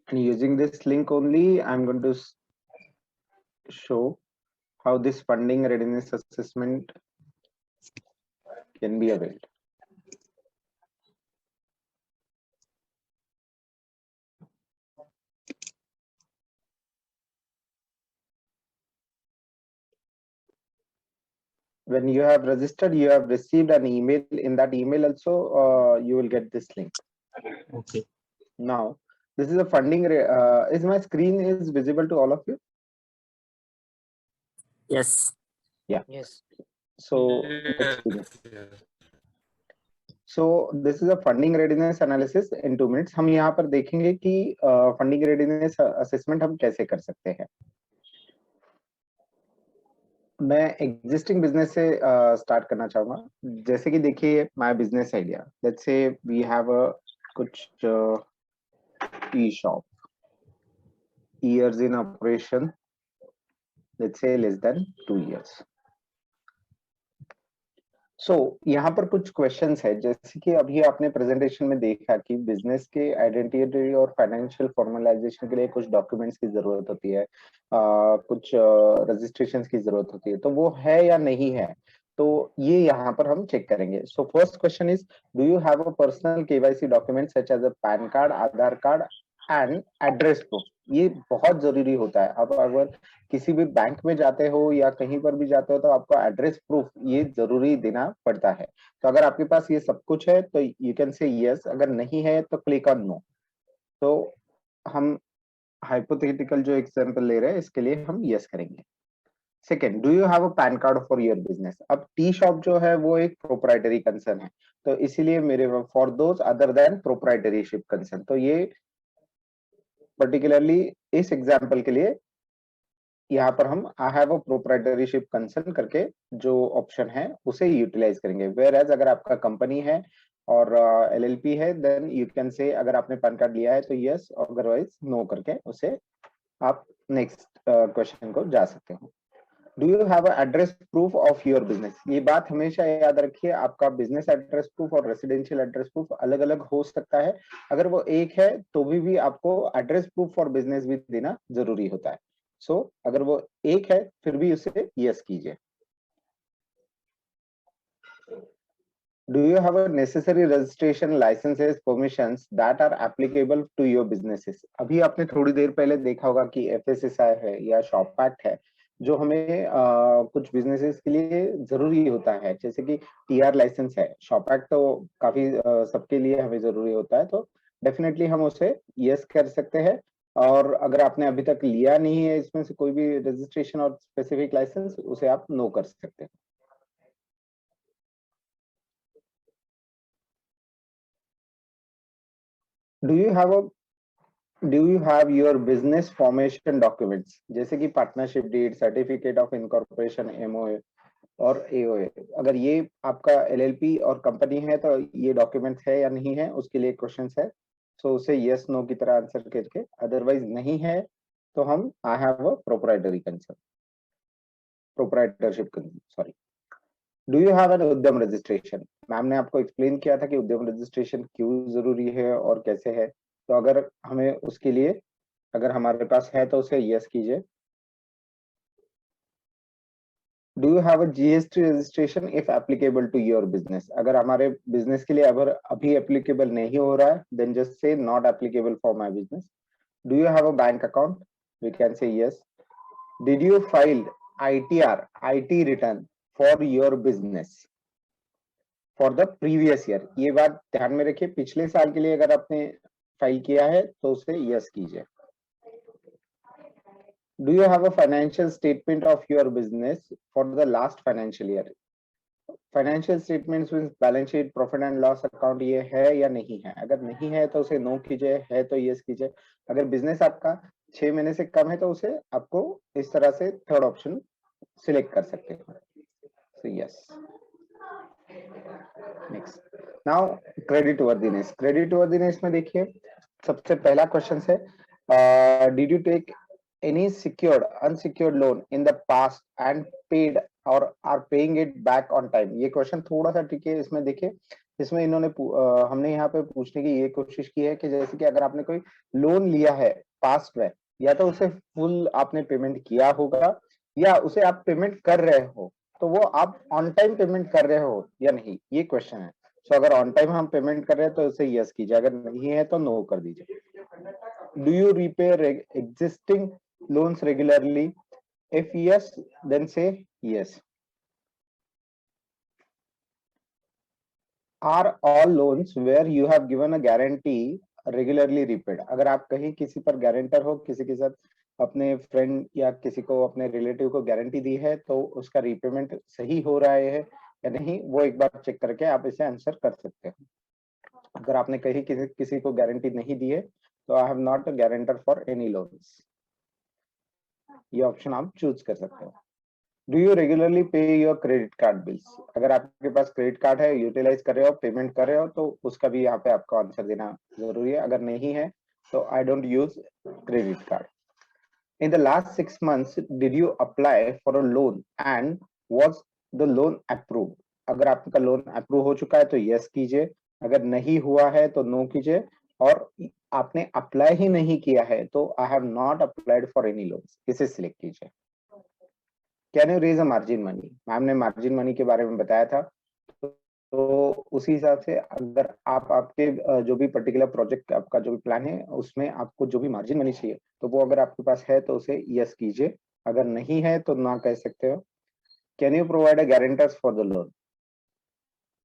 And using this link only, I'm going to show how this funding readiness assessment can be availed. When you have registered, you have received an email. In that email also, you will get this link. Okay. Now, this is a funding. Is my screen is visible to all of you? Yes. Yeah. Yes. So let's begin. So this is a funding readiness analysis in 2 minutes. हम यहाँ पर देखेंगे कि funding readiness assessment हम कैसे कर सकते हैं. मैं existing business से start करना चाहूँगा. जैसे कि देखिए my business idea. Let's say we have a कुछ e-shop. Years in operation. Let's say less than 2 years. So यहाँ पर कुछ क्वेश्चंस है, जैसे कि अभी आपने प्रेजेंटेशन में देखा कि बिजनेस के आइडेंटिटी और फाइनेंशियल फॉर्मलाइजेशन के लिए कुछ डॉक्यूमेंट्स की जरूरत होती है, कुछ रजिस्ट्रेशंस की जरूरत होती है, तो वो है या नहीं है, तो ये यहाँ पर हम चेक करेंगे. So first question is, do you have a personal KYC document such as a PAN card, Aadhaar card and address proof. ये बहुत जरूरी होता है. आप अगर किसी भी बैंक में जाते हो या कहीं पर भी जाते हो तो आपको एड्रेस प्रूफ ये जरूरी देना पड़ता है. तो अगर आपके पास ये सब कुछ है तो यू कैन से यस, अगर नहीं है तो क्लिक ऑन नो. तो हम हाइपोथेटिकल जो एग्जांपल ले रहे हैं इसके लिए हम यस करेंगे. Second, do you have a PAN card for your business. अब टी शॉप जो है वो एक प्रोप्राइटरी कंसर्न है, तो इसीलिए मेरे for those other than प्रोप्राइटरीशिप concern, तो ये पर्टिकुलरली इस एग्जाम्पल के लिए यहाँ पर हम आई हैव अ प्रोप्राइटरीशिप कंसर्न करके जो ऑप्शन है उसे यूटिलाइज करेंगे. वेयर एज अगर आपका कंपनी है और LLP है, देन यू कैन से अगर आपने पैन कार्ड लिया है तो यस, अदरवाइज नो करके उसे आप नेक्स्ट क्वेश्चन को जा सकते हो. Do you have a address proof of your business. ये बात हमेशा याद रखिए, आपका बिजनेस एड्रेस प्रूफ और रेसिडेंशियल एड्रेस प्रूफ अलग अलग हो सकता है. अगर वो एक है तो भी आपको एड्रेस प्रूफ फॉर बिजनेस भी देना जरूरी होता है. सो अगर वो एक है फिर भी उसे यस कीजिए. Do you have a necessary registration licenses permissions that are applicable to your businesses. अभी आपने थोड़ी देर पहले देखा होगा कि FSSAI है या शॉप एक्ट है जो हमें कुछ बिजनेसेस के लिए जरूरी होता है, जैसे कि TR लाइसेंस है. शॉप एक्ट तो काफी सबके लिए हमें जरूरी होता है, तो डेफिनेटली हम उसे यस कर सकते हैं. और अगर आपने अभी तक लिया नहीं है इसमें से कोई भी रजिस्ट्रेशन और स्पेसिफिक लाइसेंस, उसे आप नो कर सकते हैं. Do you have a do you have your business formation documents, जैसे कि partnership deed, certificate of incorporation, MOA और एओए? अगर ये आपका एलएलपी और कंपनी है तो ये डॉक्यूमेंट है या नहीं है, उसके लिए क्वेश्चंस है। सो उसे यस नो की तरह आंसर करके, अदरवाइज नहीं है तो हम I have a proprietary concern, proprietorship, sorry. Do you have an उद्यम रजिस्ट्रेशन? मैम ने आपको एक्सप्लेन किया था कि उद्यम रजिस्ट्रेशन क्यों जरूरी है और कैसे है। तो अगर हमें उसके लिए, अगर हमारे पास है तो उसे यस कीजिए। Do you have a GST registration if applicable to your business? अगर हमारे बिजनेस के लिए अगर अभी एप्लीकेबल नहीं हो रहा है, then just say not applicable for my business. Do you have a bank account? We can say yes. Did you file ITR, IT return for your business for the previous year? ये बात ध्यान में रखिए, पिछले साल के लिए अगर आपने फाइल किया है तो उसे यस कीजिए। Do you have a financial statement of your business for the last financial year? Financial statements means balance sheet, profit and loss account, ये है या नहीं है? अगर नहीं है तो उसे नो कीजिए, है तो यस कीजिए। अगर बिजनेस आपका 6 महीने से कम है तो उसे आपको इस तरह से थर्ड ऑप्शन सिलेक्ट कर सकते हैं, so yes. Next, now credit worthiness. Credit worthiness में देखिए सबसे पहला क्वेश्चन है, did you take any secured unsecured loan in the past and paid or are paying it back on time? ये question थोड़ा सा ट्रिकी है। इसमें देखिए, इसमें इन्होंने हमने यहाँ पे पूछने की ये कोशिश की है कि जैसे कि अगर आपने कोई लोन लिया है पास्ट में, या तो उसे फुल आपने पेमेंट किया होगा या उसे आप पेमेंट कर रहे हो, तो वो आप ऑन टाइम पेमेंट कर रहे हो या नहीं, ये क्वेश्चन है। सो अगर ऑन टाइम हम पेमेंट कर रहे हैं तो उसे यस कीजिए, अगर नहीं है तो नो कर दीजिए। Do you repay existing loans regularly? If yes, then say yes. Are all loans where you have given a guarantee regularly repaid? अगर आप कहीं किसी पर गारंटर हो, किसी के साथ अपने फ्रेंड या किसी को अपने रिलेटिव को गारंटी दी है, तो उसका रीपेमेंट सही हो रहा है या नहीं, वो एक बार चेक करके आप इसे आंसर कर सकते हैं। अगर आपने कहीं किसी को गारंटी नहीं दी है तो I have not a guarantor for any loans, ये ऑप्शन आप चूज कर सकते हो। डू यू रेगुलरली पे योर क्रेडिट कार्ड बिल्स? अगर आपके पास क्रेडिट कार्ड है, यूटिलाइज कर रहे हो, पेमेंट कर रहे हो, तो उसका भी यहाँ पे आपको आंसर देना जरूरी है। अगर नहीं है तो I don't use credit card. In the last 6 months did you apply for a loan and was the loan approved? अगर आपका लोन अप्रूव हो चुका है तो यस कीजिए, अगर नहीं हुआ है तो नो कीजिए, और आपने अप्लाई ही नहीं किया है तो I have not applied for any loans, इसे सिलेक्ट कीजिए। Can you raise a margin money? Ma'am ने मार्जिन मनी के बारे में बताया था, तो उसी हिसाब से अगर आप आपके जो भी पर्टिकुलर प्रोजेक्ट आपका जो भी प्लान है उसमें आपको जो भी मार्जिन मनी चाहिए, तो वो अगर आपके पास है तो उसे यस कीजिए, अगर नहीं है तो ना कह सकते हो। Can you provide a guarantors for the loan?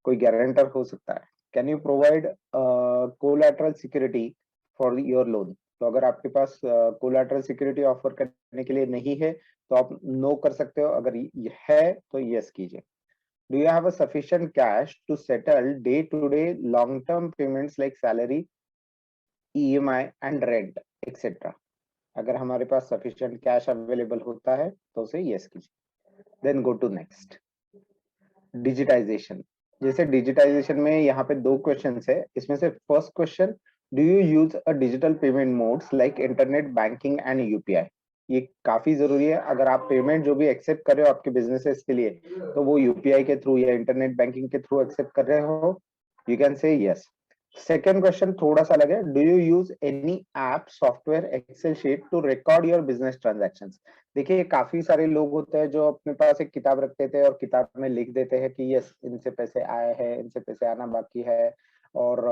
कोई गारंटर हो सकता है। Can you provide collateral security for your loan? तो अगर आपके पास कोलैटरल सिक्योरिटी ऑफर करने के लिए नहीं है तो आप नो कर सकते हो, अगर है तो यस कीजिए। Do you have a sufficient cash to settle day to day long term payments like salary, EMI and rent etcetera? अगर हमारे पास सफिशिएंट कैश अवेलेबल होता है तो उसे यस कीजिए। Then go to next, digitisation. जैसे डिजिटाइजेशन में यहाँ पे 2 क्वेश्चंस है, इसमें से first question, do you use a digital payment modes like internet banking and UPI? ये काफी जरूरी है। अगर आप पेमेंट जो भी एक्सेप्ट कर रहे हो आपके बिजनेसेस के लिए, तो वो यूपीआई के थ्रू या इंटरनेट बैंकिंग के थ्रू एक्सेप्ट कर रहे हो, you can say yes. Second question थोड़ा सा अलग है, do you use any app, software, Excel sheet to record your business transactions? देखिए काफी सारे लोग होते हैं जो अपने पास एक किताब रखते थे और किताब में लिख देते हैं कि यस इनसे पैसे आए हैं, इनसे पैसे आना बाकी है, और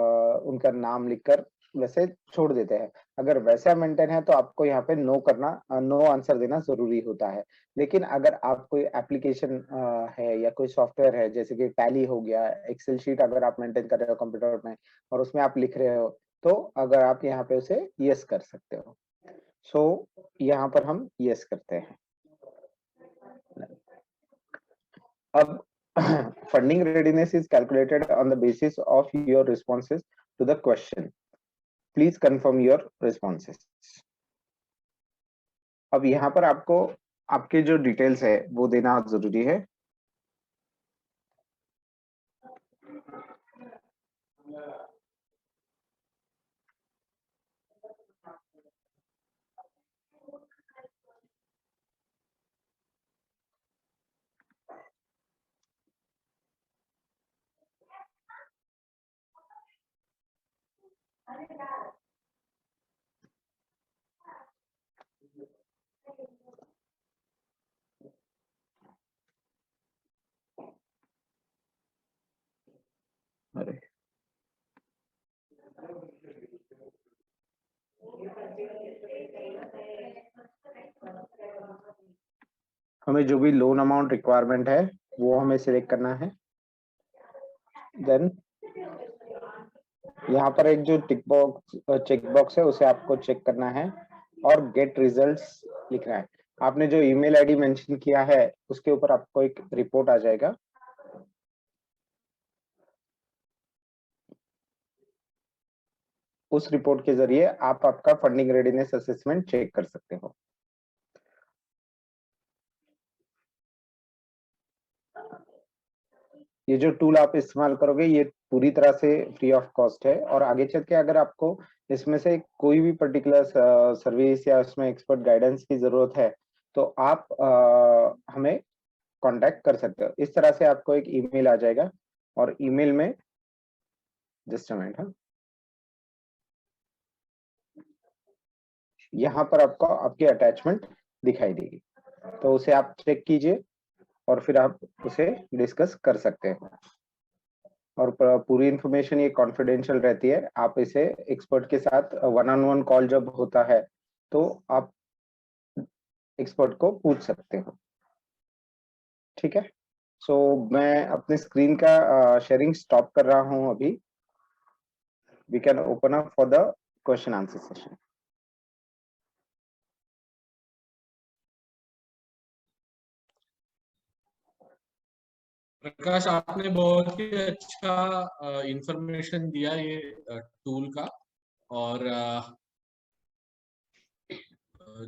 उनका नाम लिखकर वैसे छोड़ देते हैं। अगर वैसा मेंटेन है तो आपको यहाँ पे नो करना, नो आंसर देना जरूरी होता है। लेकिन अगर आप कोई एप्लीकेशन है या कोई सॉफ्टवेयर है, जैसे कि टैली हो गया, एक्सेल शीट अगर आप मेंटेन कर रहे हो कंप्यूटर में और उसमें आप लिख रहे हो, तो अगर आप यहाँ पे उसे यस कर सकते हो। सो यहाँ पर हम यस करते हैं। अब funding readiness is calculated on the basis of your responses to the question. Please confirm your responses. अब यहाँ पर आपको आपके जो डिटेल्स है वो देना जरूरी है। अरे हमें जो भी लोन अमाउंट रिक्वायरमेंट है वो हमें सिलेक्ट करना है। देन यहाँ पर एक जो चेक बॉक्स है उसे आपको चेक करना है और गेट रिजल्ट्स लिखना है। आपने जो ईमेल आईडी मेंशन किया है उसके ऊपर आपको एक रिपोर्ट आ जाएगा। उस रिपोर्ट के जरिए आप आपका फंडिंग रेडीनेस असेसमेंट चेक कर सकते हो। ये जो टूल आप इस्तेमाल करोगे ये पूरी तरह से फ्री ऑफ कॉस्ट है, और आगे चल के अगर आपको इसमें से कोई भी पर्टिकुलर सर्विस या उसमें एक्सपर्ट गाइडेंस की जरूरत है तो आप हमें कांटेक्ट कर सकते हो। इस तरह से आपको एक ईमेल आ जाएगा और ईमेल में जस्ट अ मिनट, हाँ, यहाँ पर आपको आपकी अटैचमेंट दिखाई देगी, तो उसे आप चेक कीजिए और फिर आप उसे डिस्कस कर सकते हैं। और पूरी इंफॉर्मेशन ये कॉन्फिडेंशियल रहती है। आप इसे एक्सपर्ट के साथ वन ऑन वन कॉल जब होता है तो आप एक्सपर्ट को पूछ सकते हो। ठीक है, सो मैं अपने स्क्रीन का शेयरिंग स्टॉप कर रहा हूं अभी। We can open up for the question answer session. Prakash, आपने बहुत ही अच्छा इंफॉर्मेशन दिया ये टूल का। और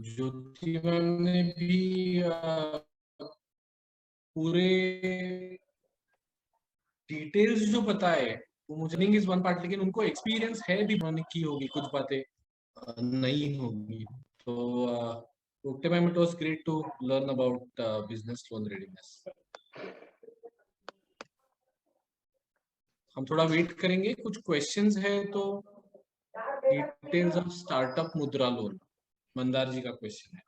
ज्योति मैम ने भी पूरे डिटेल्स जो बताए वो मुझे इज वन पार्ट, लेकिन उनको एक्सपीरियंस है भी, उन्होंने की होगी, कुछ बातें नहीं होगी। तो okay ma'am, it was great to learn about business loan readiness. हम थोड़ा वेट करेंगे, कुछ क्वेश्चंस है तो। Details of startup Mudra loan, Mandar ji का क्वेश्चन है।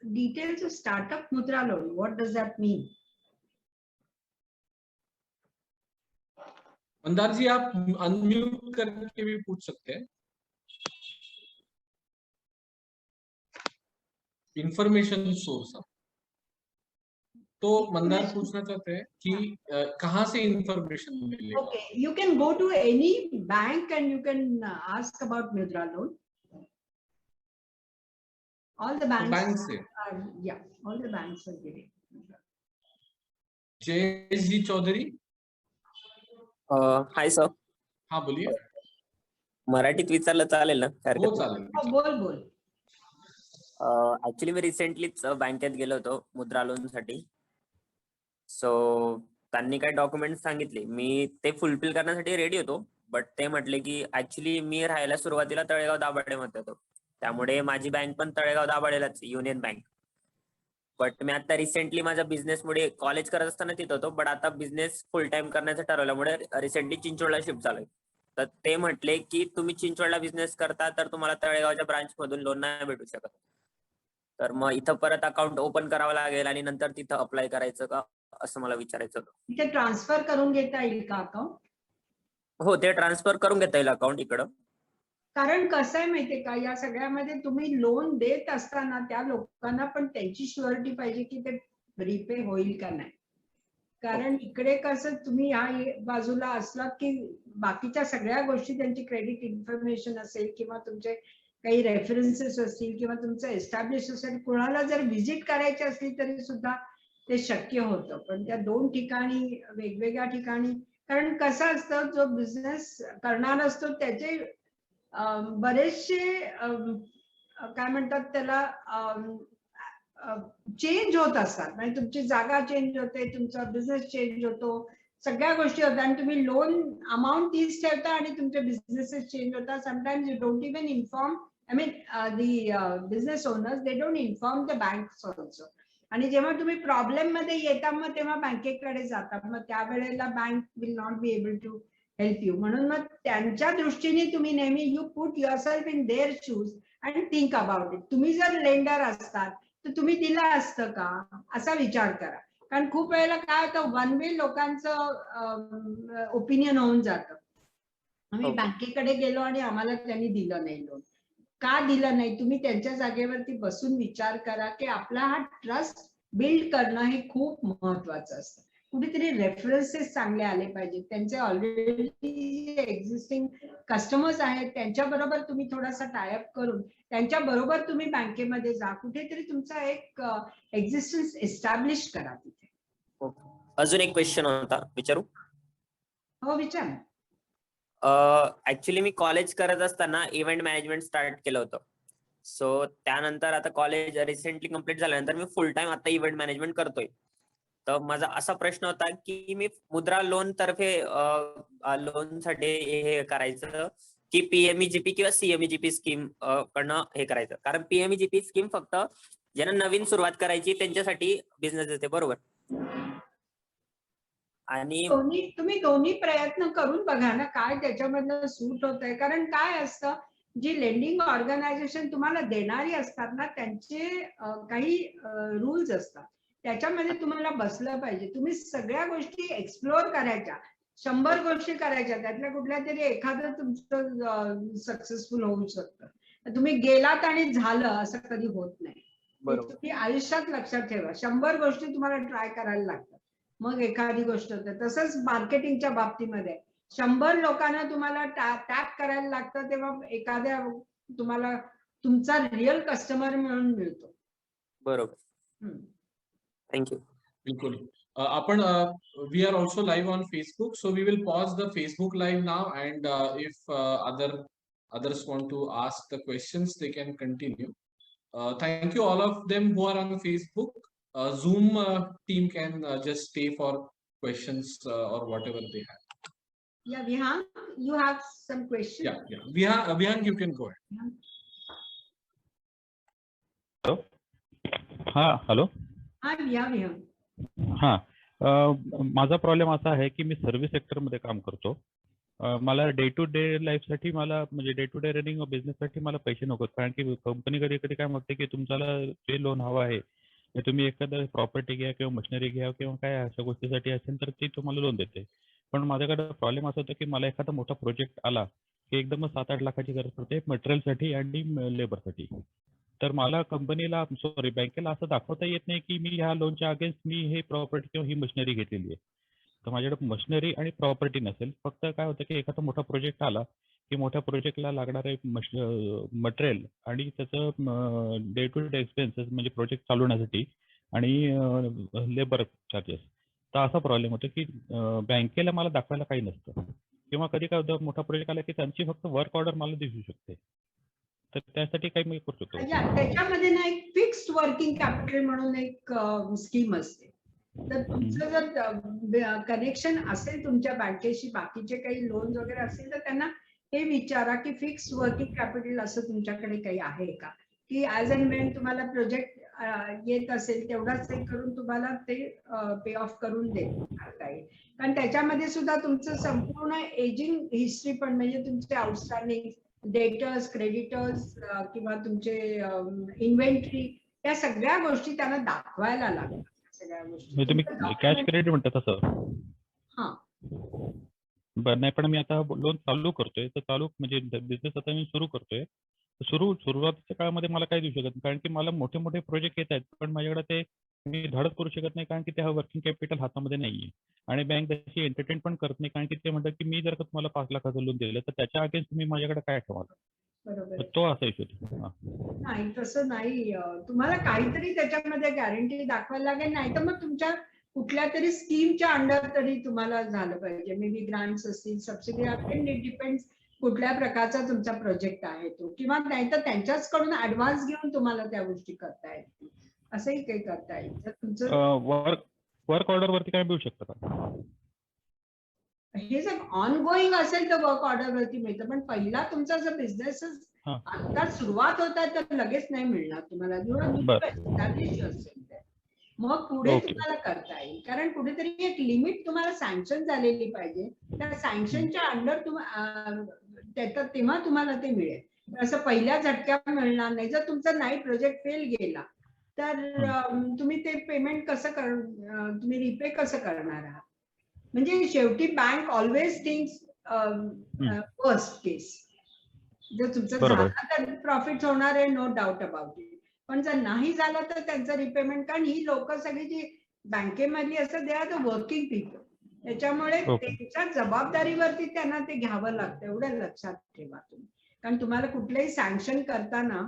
Details of startup mudra loan, what does that mean? Mandar जी, आप अनम्यूट करके भी पूछ सकते हैं। इंफॉर्मेशन सोर्स तो मंदार पूछना चाहते हैं कि कहाँ से इंफॉर्मेशन मिलेगा। Okay, you can go to any bank and you can ask about mudra loan. All the banks bank से are, yeah, all the banks are giving. Jayesh ji Chaudhary, hi sir, हाँ बोलिए। मराठीत विचारलं चालेल ना? हो चालेल। बोल बोल। ऍक्च्युली मी रिसेंटलीच बँकेत गेलो होतो मुद्रा लोन साठी. सो त्यांनी काही डॉक्युमेंट्स सांगितले, मी ते फुलफिल करण्यासाठी रेडी होतो. बट ते म्हटले की ऍक्च्युली मी राहायला सुरुवातीला तळेगाव दाभाडेमध्ये होतो, त्यामुळे माझी बँक पण तळेगाव दाभाडेलाच, युनियन बँक. बट मी आता रिसेंटली माझ्या बिझनेसमुळे कॉलेज करत असताना तिथं होतो, बट आता बिझनेस फुल टाइम करण्याचं ठरवल्यामुळे रिसेंटली चिंचवडला शिफ्ट झालोय. तर ते म्हटले की तुम्ही चिंचवडला बिझनेस करता तर तुम्हाला तळेगावच्या ब्रांच मधून लोन नाही भेटू शकत. तर मग इथं परत अकाउंट ओपन करावं लागेल आणि नंतर तिथं अप्लाय करायचं का, असं मला विचारायचं होतं. इथे ट्रान्सफर करून घेता येईल का अकाउंट? हो, ते ट्रान्सफर करून घेता येईल अकाउंट इकडं. कारण कसं आहे माहितीये का, या सगळ्यामध्ये तुम्ही लोन देत असताना त्या लोकांना पण त्यांची शुअरिटी पाहिजे की ते रिपे होईल का नाही. कारण इकडे कसं तुम्ही या बाजूला असलात की बाकीच्या सगळ्या गोष्टी, त्यांची क्रेडिट इन्फॉर्मेशन असेल किंवा तुमचे काही रेफरन्सेस असतील किंवा तुमचं एस्टॅब्लिश असेल, कुणाला जर व्हिजिट करायची असली तरी सुद्धा ते शक्य होतं. पण त्या 2 ठिकाणी वेगवेगळ्या ठिकाणी, कारण कसं असतं, जो बिझनेस करणार असतो त्याचे बरेचसे काय म्हणतात त्याला, चेंज होत असतात. म्हणजे तुमची जागा चेंज होते, तुमचा बिझनेस चेंज होतो, सगळ्या गोष्टी होतात आणि तुम्ही लोन अमाऊंट तीच ठेवता आणि तुमचे बिझनेसेस चेंज होतात. Sometimes you don't even inform, I mean, the business owners, they don't inform the banks also. आणि जेव्हा तुम्ही प्रॉब्लेम मध्ये येता मग तेव्हा बँकेकडे जाता, मग त्यावेळेला bank will not be able to help you. म्हणून मग त्यांच्या दृष्टीने तुम्ही नेहमी you put yourself in their shoes and think about it. तुम्ही जर लेंडर असतात तर तुम्ही दिलं असतं का, असा विचार करा. कारण खूप वेळेला काय होतं, वन वे लोकांचं ओपिनियन होऊन जातं. आम्ही बँकेकडे गेलो आणि आम्हाला त्यांनी दिलं नाही लोन. का दिलं नाही, तुम्ही त्यांच्या जागेवरती बसून विचार करा की आपला हा ट्रस्ट बिल्ड करणं हे खूप महत्वाचं असतं. कुठेतरी रेफरन्सेस चांगले आले पाहिजेत. त्यांचे ऑलरेडी एक्झिस्टिंग कस्टमर्स आहेत, त्यांच्या बरोबर तुम्ही थोडासा टायअप करून त्यांच्या बरोबर तुम्ही बँकेमध्ये जा, कुठेतरी तुमचा एक एक्झिस्टन्स एस्टॅब्लिश करा तिथे. अजून एक क्वेश्चन होता, विचारू? हो, विचार. ऍक्च्युली मी कॉलेज करत असताना इव्हेंट मॅनेजमेंट स्टार्ट केलं होतं. सो त्यानंतर आता कॉलेज रिसेंटली कम्प्लीट झाल्यानंतर मी फुल टाइम आता इव्हेंट मॅनेजमेंट करतोय. तर माझा असा प्रश्न होता की मी मुद्रा लोन तर्फे लोन साठी हे करायचं की पीएमईजीपी किंवा सीएमईजीपी स्कीम कडनं हे करायचं. कारण पीएमईजीपी स्कीम फक्त ज्यांना नवीन सुरुवात करायची त्यांच्यासाठी बिझनेस येते, बरोबर? आणि तुम्ही दोन्ही प्रयत्न करून बघा ना, काय त्याच्यामधनं सूट होत आहे. कारण काय असतं, जी लेंडिंग ऑर्गनायझेशन तुम्हाला देणारी असतात ना, त्यांचे काही रूल्स असतात, त्याच्यामध्ये तुम्हाला बसलं पाहिजे. तुम्ही सगळ्या गोष्टी एक्सप्लोर करायच्या, 100 गोष्टी करायच्या, त्यातल्या कुठल्या तरी एखादं तुमचं सक्सेसफुल होऊ शकतं. तुम्ही गेलात आणि झालं असं कधी होत नाही. तुम्ही आयुष्यात लक्षात ठेवा, 100 गोष्टी तुम्हाला ट्राय करायला लागतात, मग एखादी गोष्ट होते. तसंच मार्केटिंगच्या बाबतीमध्ये 100 लोकांना तुम्हाला टॅप करायला लागतं, तेव्हा एखाद्या तुम्हाला तुमचा रिअल कस्टमर म्हणून मिळतो. बरोबर, थँक्यू. बिलकुल. आपण we are also live on Facebook, so we will pause the Facebook live now, and if others want to ask the questions, they can continue. Thank you all of them who are on Facebook. Zoom team can just stay for questions or whatever they have. Yeah, Vihang, you have some questions. Yeah. Vihang, you can go ahead. Hello. हाँ, hello. हाँ, Vihang. हाँ, माझा problem असा आहे की मी service sector मध्ये काम करतो. मला डे टू डे लाईफ साठी, मला म्हणजे day to day running business साठी मला पैसे नको. कारण की कंपनी कधी कधी काय म्हणते की तुमच्याला जे लोन हवं आहे ते तुम्ही एखादं प्रॉपर्टी घ्या किंवा मशिनरी घ्या किंवा काय अशा गोष्टीसाठी असेल तर ती तुम्हाला लोन देते. पण माझ्याकडे प्रॉब्लेम असा होता की मला एखादा मोठा प्रोजेक्ट आला की एकदम 7-8 लाखाची गरज पडते मटेरियलसाठी आणि लेबरसाठी. तर मला कंपनीला सॉरी बँकेला असं दाखवता येत नाही की मी ह्या लोनच्या अगेन्स्ट मी हे प्रॉपर्टी किंवा ही मशिनरी घेतलेली आहे. तर माझ्याकडे मशिनरी आणि प्रॉपर्टी नसेल, फक्त काय होतं की एखादा मोठा प्रोजेक्ट आला की मोठ्या प्रोजेक्टला लागणारे मटेरियल आणि त्याचं डे टू डे एक्सपेन्सेस म्हणजे प्रोजेक्ट चालवण्यासाठी आणि लेबर चार्जेस. तर असा प्रॉब्लेम होतो की बँकेला मला दाखवायला काही नसतं किंवा कधी काय होतं मोठा प्रोजेक्ट आला की त्यांची फक्त वर्क ऑर्डर मला दिसू शकते. तर त्यासाठी काही मी करू शकतो? त्याच्यामध्ये ना एक फिक्स्ड वर्किंग कॅपिटल म्हणून एक स्कीम असते. तर तुमचं जर कनेक्शन असेल तुमच्या बँकेशी, बाकीचे काही लोन वगैरे असेल, तर त्यांना हे विचारा की फिक्स्ड वर्किंग कॅपिटल असं तुमच्याकडे काही आहे का, की ऍज अँड वेन तुम्हाला प्रोजेक्ट येत असेल तेवढाच हे करून तुम्हाला ते पे ऑफ करून देता येईल. कारण त्याच्यामध्ये सुद्धा तुमचं संपूर्ण एजिंग हिस्ट्री पण, म्हणजे तुमचे आउटस्टँडिंग डेटर्स, क्रेडिटर्स किंवा तुमचे इन्व्हेंटरी, या सगळ्या गोष्टी त्यांना दाखवायला लागतात. सगळ्या गोष्टी तुम्ही कॅश क्रेडिट म्हणता तसं? हां, बरं. नाही, पण मी आता लोन चालू करतोय, तर चालू म्हणजे बिझनेस आता मी सुरू करतोय. सुरुवातीच्या काळामध्ये मला काय देऊ शकत नाही, कारण की मला मोठे मोठे प्रोजेक्ट येत आहेत, पण माझ्याकडे ते मी धडक करू शकत नाही, कारण की ते वर्किंग कॅपिटल हातामध्ये नाहीये. आणि बँक तशी एंटरटेन पण करत नाही, कारण की ते म्हणतात की मी जर का तुम्हाला 5 लाखाचं लोन दिलं तर त्याच्या अगेन्स्ट तुम्ही माझ्याकडे काय ठेवाल? बरोबर. तो असा इश्यू होतो. नाही तसं नाही. तुम्हाला काहीतरी त्याच्यामध्ये गॅरंटी दाखवायला लागेल, नाही तर मग तुमच्या कुठल्या तरी स्कीमच्या अंडर तरी तुम्हाला झालं पाहिजे. मे बी ग्रांट्स असतील, सबसिडी असतील, इट डिपेंड्स कुठल्या प्रकारचा तुमचा प्रोजेक्ट आहे तो, किंवा नाहीतर त्यांच्याचकडून ऍडव्हान्स घेऊन तुम्हाला त्या गोष्टी करता येतील, असंही काही करता येईल. जर तुमचं वर्क ऑर्डर वरती काय मिळू शकतं का? हे जर ऑनगोईंग असेल तर वर्क ऑर्डर वरती मिळतं, पण पहिला तुमचा जर बिझनेस आता सुरुवात होत आहे तर लगेच नाही मिळणार तुम्हाला. एस्टॅब्लिश असेल तर मग पुढे तुम्हाला करता येईल, कारण कुठेतरी एक लिमिट तुम्हाला सँक्शन झालेली पाहिजे. त्या सँक्शनच्या अंडर तेव्हा तुम्हाला ते मिळेल. असं पहिल्या झटक्यात मिळणार नाही. जर तुमचा नाही प्रोजेक्ट फेल गेला तर तुम्ही ते पेमेंट कसं तुम्ही रिपे कसं करणार आहात? म्हणजे शेवटी bank always thinks worst case. जर तुमचं झालं तर प्रॉफिट होणार आहे, नो डाऊट अबाउट इट. पण जर नाही झालं तर त्यांचं रिपेमेंट, कारण ही लोक सगळी जी बँकेमधली असं they are the working people, त्याच्यामुळे त्यांच्या जबाबदारीवरती त्यांना ते घ्यावं लागतं. एवढं लक्षात ठेवा तुम्ही, कारण तुम्हाला कुठलंही सँक्शन करताना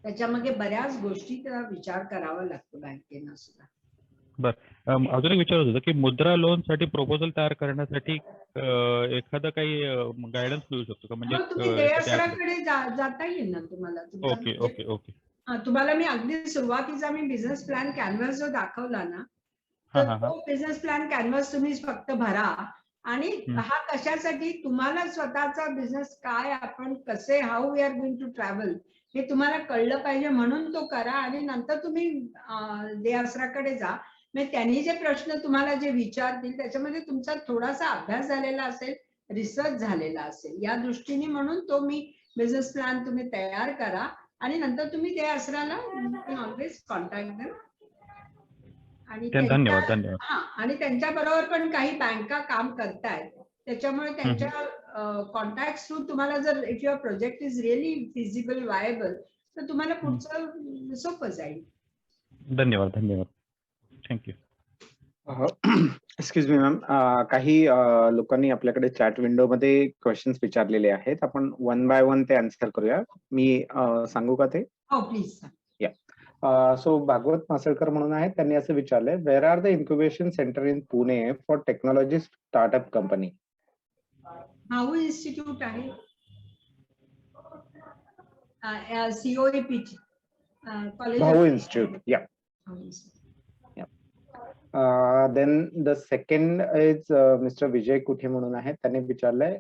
त्याच्यामध्ये बऱ्याच गोष्टीचा विचार करावा लागतो बँकेनं सुद्धा. बरं, अजून एक विचारत होतं की मुद्रा लोन साठी प्रपोजल तयार करण्यासाठी एखादं काही गायडन्स मिळू शकतो का? म्हणजे तुम्ही देयस्त्राकडे जाता येईल ना तुम्हाला. Okay okay okay. तुम्हाला मी अगदी सुरुवातीचा मी बिझनेस प्लॅन कॅनव्हास जो दाखवला ना, तर तो बिझनेस प्लॅन कॅनव्हास तुम्ही फक्त भरा. आणि हा कशासाठी, तुम्हाला स्वतःचा बिझनेस काय, आपण कसे, how we are going to travel, हे तुम्हाला कळलं पाहिजे, म्हणून तो करा. आणि नंतर तुम्ही देयस्त्राकडे जा. म्हणजे त्यांनी जे प्रश्न तुम्हाला जे विचारतील त्याच्यामध्ये तुमचा थोडासा अभ्यास झालेला असेल, रिसर्च झालेला असेल, या दृष्टीने. म्हणून तो मी बिझनेस प्लॅन तुम्ही तयार करा आणि नंतर तुम्ही देयस्त्राला ऑलवेज कॉन्टॅक्ट देम. आणि धन्यवाद. आणि त्यांच्या बरोबर पण काही बँका काम करतायत, त्याच्यामुळे त्यांच्या कॉन्टॅक्ट थ्रू तुम्हाला जर if your project is really feasible, viable, तर तुम्हाला पुढचं सोपं जाईल. धन्यवाद. थँक्यू. एक्सक्यूज मी मॅम, काही लोकांनी आपल्याकडे चॅट विंडो मध्ये क्वेश्चन्स विचारलेले आहेत. आपण वन बाय वन ते आन्सर करूया. मी सांगू का ते? हो प्लीज. सो भागवत मासळकर म्हणून आहेत, त्यांनी असं विचारलंय, where are the incubation center in Pune for technology startup company? Bhau institute आहे, COEP कॉलेज. भाऊ इन्स्टिट्यूट, या. Then the second is Mr. Vijay कुठे म्हणून आहेत, त्यांनी विचारलंय,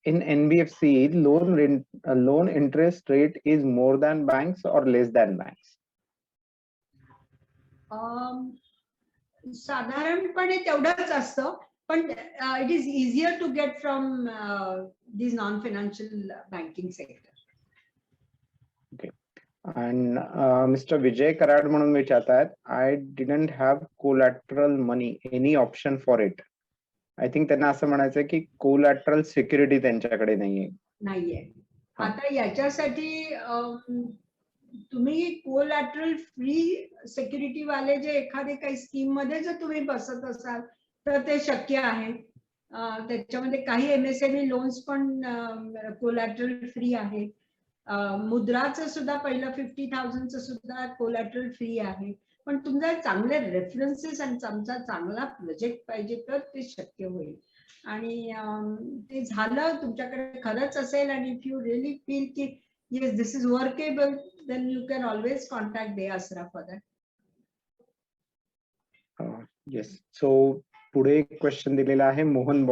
in NBFC loan interest rate is more than banks or less than banks? साधारणपणे तेवढंच असतं, पण it is easier to get from this non financial banking sector. And Mr. Vijay Karad म्हणून विचारतात, I didn't have collateral money, any option for it? I think त्यांना असं म्हणायचं की कोलॅटरल सिक्युरिटी त्यांच्याकडे नाहीये. आता याच्यासाठी तुम्ही कोलॅटरल फ्री सिक्युरिटी वाले जे एखादे काही स्कीम मध्ये जर तुम्ही बसत असाल तर ते शक्य आहे. त्याच्यामध्ये काही MSME लोन्स पण कोलॅटरल फ्री आहेत. मुद्राचं सुद्धा पहिलं 50,000चं सुद्धा कोलॅटरल फ्री आहे. पण तुमचा चांगले रेफरन्सेस आणि तुमचा चांगला प्रोजेक्ट पाहिजे तर ते शक्य होईल. आणि ते झालं तुमच्याकडे खरंच असेल आणि इफ यू रिअली फील की yes this is workable, then you can always contact Deyastra for that. Yes. So पुढे एक क्वेश्चन दिलेला आहे मोहन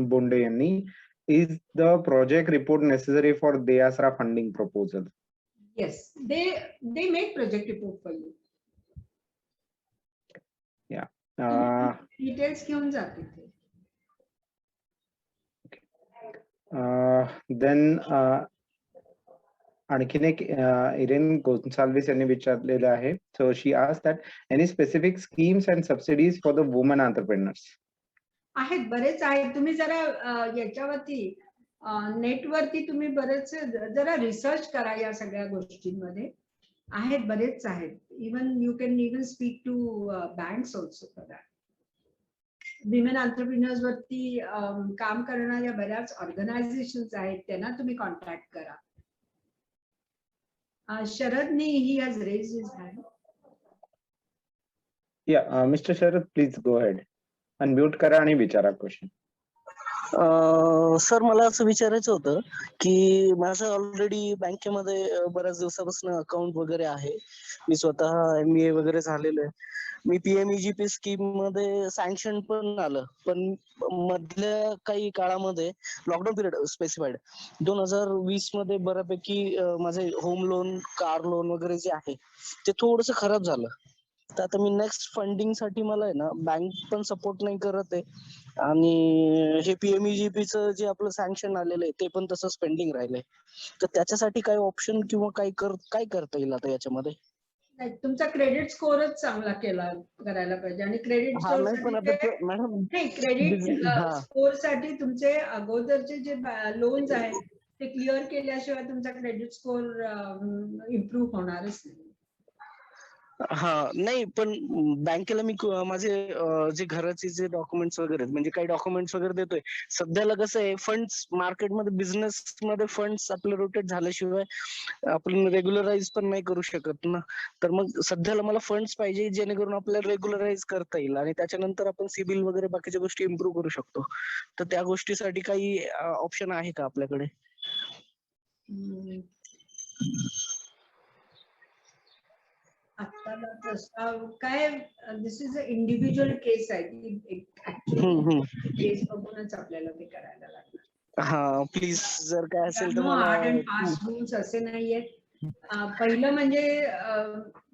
बोंडे यांनी, is the project report necessary for Deyasra funding proposal? Yes, they make project report for you. Yeah. Details घेऊन जातील ते. Then आणखीन एक इरेन गोन्साल्विस यांनी विचारलेलं आहे. So she asked that any specific schemes and subsidies for the women entrepreneurs? आहेत, बरेच आहेत. तुम्ही जरा याच्यावरती नेटवरती तुम्ही बरेच जरा रिसर्च करा या सगळ्या गोष्टींमध्ये. आहेत, बरेच आहेत. Even you can even speak to banks also for that. Women entrepreneurs वरती काम करणाऱ्या बऱ्याच ऑर्गनायझेशन्स आहेत, त्यांना तुम्ही कॉन्टॅक्ट करा. Sharadni, he has raised his hand. Yeah, Mr. Sharad, please go ahead. Unmute करा आणि विचारा क्वेश्चन. सर मला असं विचारायचं होतं की माझं ऑलरेडी बँकेमध्ये बऱ्याच दिवसापासून अकाउंट वगैरे आहे. मी स्वतः MBA वगैरे झालेलं आहे. मी PMEGP स्कीम मध्ये सँक्शन पण आलं, पण मधल्या काही काळामध्ये लॉकडाऊन पिरियड स्पेसिफाईड 2020 मध्ये बऱ्यापैकी माझे होम लोन, कार लोन वगैरे जे आहे ते थोडस खराब झालं. तर आता मी नेक्स्ट फंडिंग साठी मला आहे ना बँक पण सपोर्ट नाही करत आहे आणि हे PMEGP चं जे आपलं सँक्शन आलेलं आहे ते पण तसंच पेंडिंग राहिलंय. तर त्याच्यासाठी काय ऑप्शन किंवा काय करता येईल आता याच्यामध्ये? नाही, तुमचा क्रेडिट स्कोरच चांगला करायला पाहिजे आणि क्रेडिट हा स्कोर नाही पण आता मॅडम नाही, क्रेडिट हा स्कोर साठी तुमचे अगोदरचे जे लोन्स आहेत ते क्लिअर केल्याशिवाय तुमचा क्रेडिट स्कोर इम्प्रूव्ह होणारच नाही. हा नाही पण बँकेला मी माझे जे घराचे जे डॉक्युमेंट्स वगैरे आहेत, म्हणजे काही डॉक्युमेंट्स वगैरे देतोय. सध्याला कसं आहे फंड्स मार्केटमध्ये बिझनेस मध्ये फंड्स आपले रोटेट झाल्याशिवाय आपण रेग्युलराइज पण नाही करू शकत ना. तर मग सध्याला मला फंड्स पाहिजे जेणेकरून आपल्याला रेग्युलराइज करता येईल आणि त्याच्यानंतर आपण सिबिल वगैरे बाकीच्या गोष्टी इम्प्रूव्ह करू शकतो. तर त्या गोष्टीसाठी काही ऑप्शन आहे का आपल्याकडे? आता तसा काय, this is a individual case आहे की ऍक्च्युअली केस बघूनच आपल्याला ते करायला लागणार. हा प्लीज जर काय असेल तर मला हार्ड अँड फास्ट रूल्स असे नाहीयेत. पहिलं म्हणजे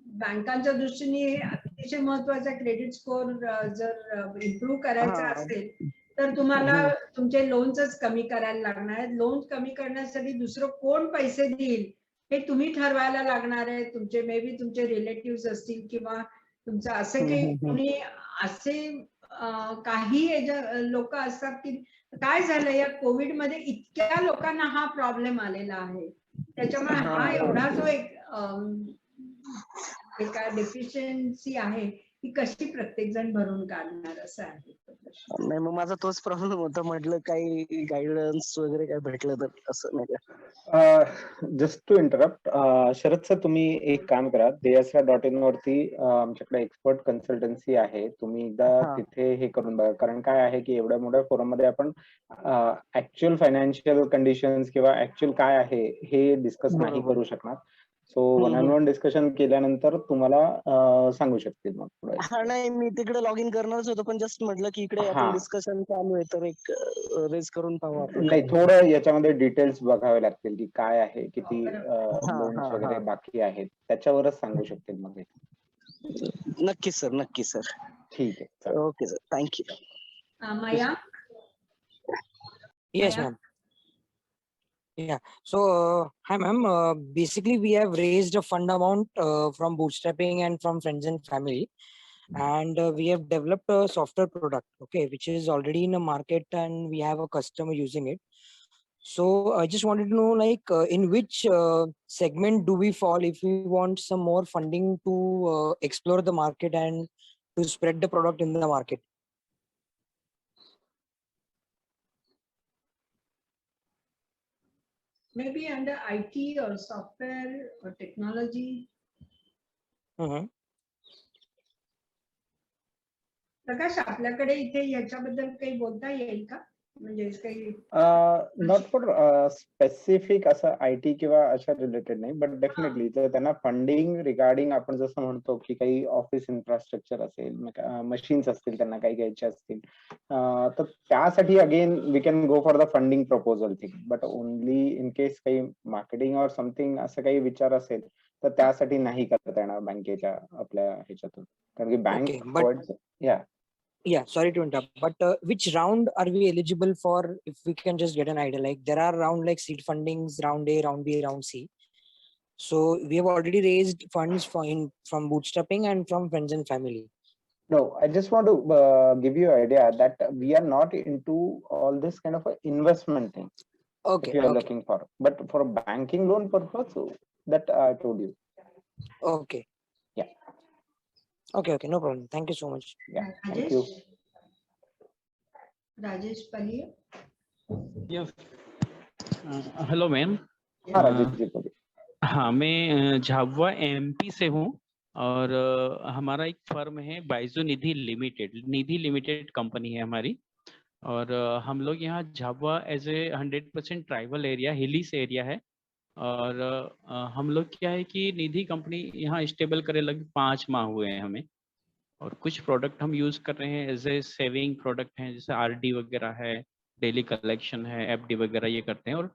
बँकांच्या दृष्टीने अतिशय महत्वाचा क्रेडिट स्कोर जर इम्प्रूव्ह करायचा असेल तर तुम्हाला तुमचे लोन्सच कमी करायला लागणार आहेत. लोन कमी करण्यासाठी दुसरं कोण पैसे देईल हे तुम्ही ठरवायला लागणार आहे. तुमचे मे बी तुमचे रिलेटिव्ह असतील किंवा तुमचं असे काही कोणी असे काही लोक असतात की काय झालं या कोविड मध्ये इतक्या लोकांना हा प्रॉब्लेम आलेला आहे. त्याच्यामुळे हा एवढा जो एक काय डेफिशियन्सी आहे ती कशी प्रत्येक जण भरून काढणार असं आहे. नाही मग माझा तोच प्रॉब्लेम होता. म्हटलं काही गायडन्स वगैरे काय भेटलं तर असं नाही का. Just to interrupt, Sharad sir तुम्ही एक काम करा, deyasra.in वरती आमच्याकडे एक्सपर्ट कन्सल्टन्सी आहे. तुम्ही एकदा तिथे हे करून बघा. कारण काय आहे की एवढ्या मोठ्या फोरम मध्ये आपण ऍक्च्युअल फायनान्शियल कंडिशन्स किंवा ऍक्च्युअल काय आहे हे डिस्कस नाही करू शकणार. So one on one discussion केल्यानंतर तुम्हाला सांगू शकतील मग पुढे. हा नाही मी तिकडे लॉग इन करणारच होतो पण जस्ट म्हटलं की इकडे आपण डिस्कशन चालू आहे तर एक रेज करून पाहू आपण. नाही थोडं याच्यामध्ये डिटेल्स बघावे लागतील की काय आहे, किती लोन्स वगैरे बाकी आहेत, त्याच्यावरच सांगू शकतील मग. नक्की सर, नक्की सर. ठीक आहे, okay sir, thank you. Maya? Yes, ma'am. Yeah. So, hi, ma'am. Basically, we have raised a fund amount from bootstrapping and from friends and family, and we have developed a software product, okay, which is already in the market, and we have a customer using it. So, I just wanted to know, like, in which segment do we fall if we want some more funding to explore the market and to spread the product in the market? Maybe under IT or software or technology. प्रकाश, आपल्याकडे इथे याच्याबद्दल काही बोलता येईल का? म्हणजे काही not for specific असं IT किंवा अशा रिलेटेड नाही, बट डेफिनेटली जर त्यांना फंडिंग रिगार्डिंग आपण जसं म्हणतो की काही ऑफिस इन्फ्रास्ट्रक्चर असेल, मशीन्स असतील त्यांना काही घ्यायचे असतील, तर त्यासाठी again we can go for the funding proposal thing. But only in case काही मार्केटिंग ऑर समथिंग असं काही विचार असेल तर त्यासाठी नाही करता येणार बँकेच्या आपल्या ह्याच्यातून, कारण की bank Yeah, sorry to interrupt, but which round are we eligible for? If we can just get an idea, like there are round like seed fundings, round A, round B, round C. So we have already raised funds from bootstrapping and from friends and family. No, I just want to give you an idea that we are not into all this kind of investment thing. Okay. If you are looking for, but for a banking loan purpose, that I told you. Okay. Yeah. Okay, no problem. Thank you so much. Yeah, thank you. Rajesh Palia? Yes. Hello, ma'am. Rajesh ji, हाँ, मैं Jhabua MP से हूँ और हमारा एक firm है बाइजू निधि limited company है हमारी। और हम लोग यहाँ Jhabua as a 100% tribal area, hilly area है। और हम लोग क्या है कि निधि कंपनी यहाँ स्टेबल करे लगभग 5 माह हुए हैं हमें। और कुछ प्रोडक्ट हम यूज कर रहे हैं एज ए सेविंग प्रोडक्ट हैं, जैसे आरडी वगैरह है, डेली कलेक्शन है, एफडी वगैरह ये करते हैं। और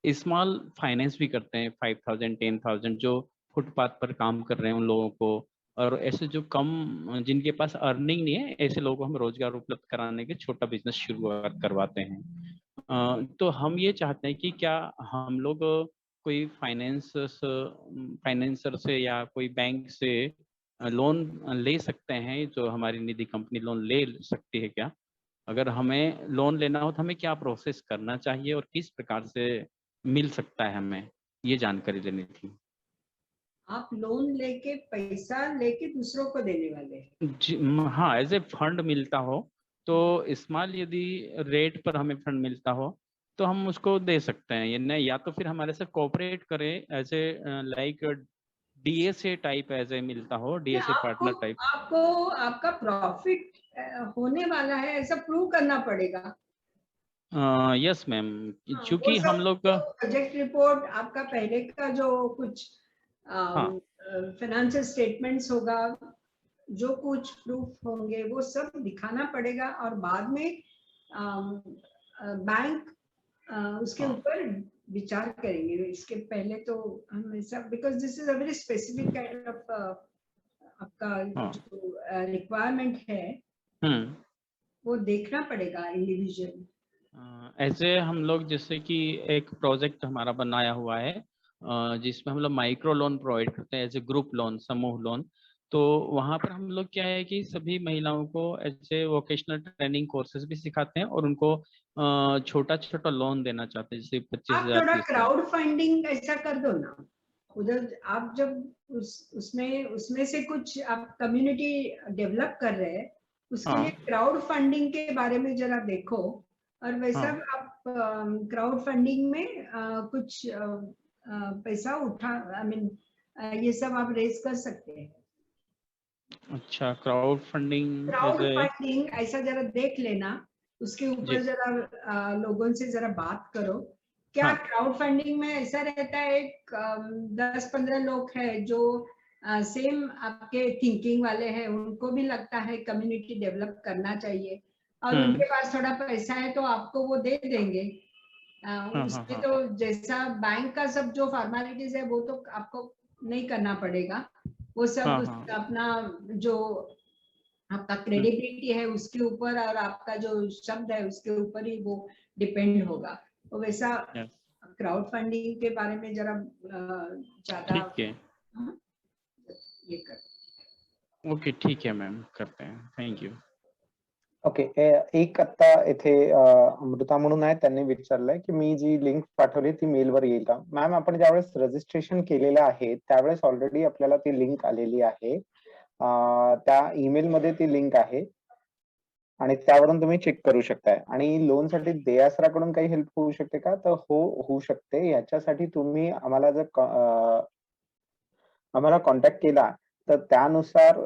स्मॉल फाइनेंस भी करते हैं, 5000 10,000 जो फुटपाथ पर काम कर रहे हैं उन लोगों को। और ऐसे जो कम, जिनके पास अर्निंग नहीं है, ऐसे लोगों को हम रोजगार उपलब्ध कराने के छोटा बिजनेस शुरुआत करवाते हैं। तो हम ये चाहते हैं कि क्या हम लोग कोई फाइनेंसर से या कोई बैंक से लोन ले सकते हैं, जो हमारी निधि कंपनी लोन ले सकती है क्या? अगर हमें लोन लेना हो तो हमें क्या प्रोसेस करना चाहिए और किस प्रकार से मिल सकता है, हमें ये जानकारी लेनी थी। आप लोन लेके पैसा लेके दूसरों को देने वाले हैं? जी हाँ, एज ए फंड मिलता हो तो स्मॉल, यदि रेट पर हमें फंड मिलता हो तो हम उसको दे सकते हैं, ये नहीं, या तो फिर हमारे से कोऑपरेट करें as a like DSA type, as a मिलता हो डीएसए आपको पार्टनर टाइप। आपको आपका प्रॉफिट होने वाला है ऐसा प्रूव करना पड़ेगा। यस मैम, वो क्योंकि सब हम लोग प्रोजेक्ट रिपोर्ट, आपका पहले का जो कुछ हाँ फाइनेंशियल स्टेटमेंट्स होगा, जो कुछ प्रूफ होंगे वो सब दिखाना पड़ेगा। और बाद में बैंक उसके हाँ ऊपर विचार करेंगे। इसके पहले तो हम सब, because this is a very specific kind of आपका हाँ जो रिक्वायरमेंट है हम्म। वो देखना पड़ेगा इंडिविजुअल। ऐसे हम लोग जैसे कि एक प्रोजेक्ट हमारा बनाया हुआ है जिसमें हम लोग माइक्रो लोन प्रोवाइड करते हैं, एज ए ग्रुप लोन, समूह लोन। तो वहाँ पर हम लोग क्या है कि सभी महिलाओं को ऐसे वोकेशनल ट्रेनिंग कोर्सेज भी सिखाते हैं और उनको छोटा छोटा लोन देना चाहते हैं, जैसे 25,000 आप थोड़ा 30,000। क्राउड फंडिंग ऐसा कर दो ना उधर। आप जब उसमें उसमें से कुछ आप कम्युनिटी डेवलप कर रहे हैं, उसके लिए हाँ क्राउड फंडिंग के बारे में जरा देखो। और वैसा हाँ। आप क्राउड फंडिंग में कुछ पैसा उठा, आई मीन ये सब आप रेज कर सकते हैं। अच्छा, क्राउड फंडिंग एज क्राउड ए, फंडिंग ऐसा जरा देख लेना, उसके जी ऊपर जरा लोगों से जरा बात करो। क्या हाँ क्राउड फंडिंग में ऐसा रहता है, एक 10-15 लोग हैं जो सेम आपके थिंकिंग वाले हैं, उनको भी लगता है कम्युनिटी डेवलप करना चाहिए और उनके पास थोड़ा पैसा है तो आपको वो दे देंगे। हाँ हाँ उसमें हाँ तो जैसा बैंक का सब जो फॉर्मेलिटीज है वो तो आपको नहीं करना पड़ेगा। वो सब हाँ हाँ। अपना जो आपका क्रेडिबिलिटी है उसके ऊपर और आपका जो शब्द है उसके ऊपर ही वो डिपेंड होगा। तो वैसा यस, क्राउड फंडिंग के बारे में जरा ज्यादा ठीक है, ये कर। ओके, ठीक है मैम, करते हैं, थैंक यू। ओके, एक आता इथे अमृता म्हणून आहे, त्यांनी विचारलंय की मी जी लिंक पाठवली ती मेलवर येईल का? मॅम, आपण ज्यावेळेस रजिस्ट्रेशन केलेलं आहे त्यावेळेस ऑलरेडी आपल्याला ती लिंक आलेली आहे, त्या ईमेल मध्ये ती लिंक आहे आणि त्यावरून तुम्ही चेक करू शकताय। आणि लोन साठी देयासराकडून काही हेल्प होऊ शकते का? तर हो, होऊ शकते। याच्यासाठी तुम्ही आम्हाला जर आम्हाला कॉन्टॅक्ट केला तर त्यानुसार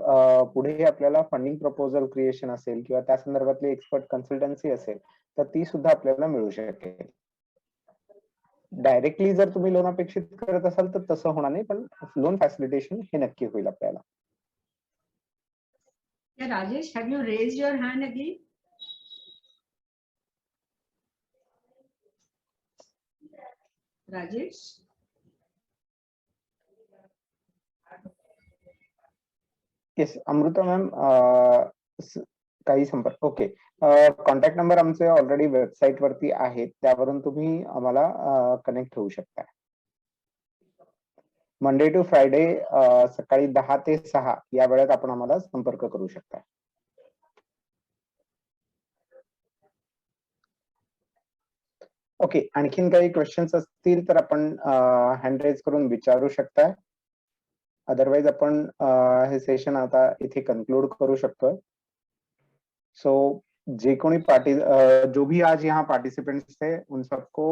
पुढे आपल्याला फंडिंग प्रपोजल क्रिएशन असेल किंवा त्या संदर्भातली एक्सपर्ट कन्सल्टन्सी असेल तर ती सुद्धा आपल्याला मिळू शकेल। डायरेक्टली जर तुम्ही लोन अपेक्षित करत असाल तर तसं होणार नाही, पण लोन फॅसिलिटेशन हे नक्की होईल आपल्याला। Yeah, Rajesh, have you raised your hand again? Rajesh? Yes Amrita ma'am, काही संपर्क, ओके, कॉन्टॅक्ट नंबर आमचे ऑलरेडी वेबसाईट वरती आहेत, त्यावरून तुम्ही आम्हाला कनेक्ट होऊ शकता। मंडे टू फ्रायडे सकाळी 10 ते 6 या वेळेत आपण आम्हाला संपर्क करू शकता। ओके, आणखीन काही क्वेश्चन्स असतील तर आपण हँड रेज करून विचारू शकता। अदरवाइज अपन हे सेशन आता इथे कंक्लूड करू शकतो। सो जे कोई जो भी आज यहाँ पार्टिसिपेंट्स थे उन सबको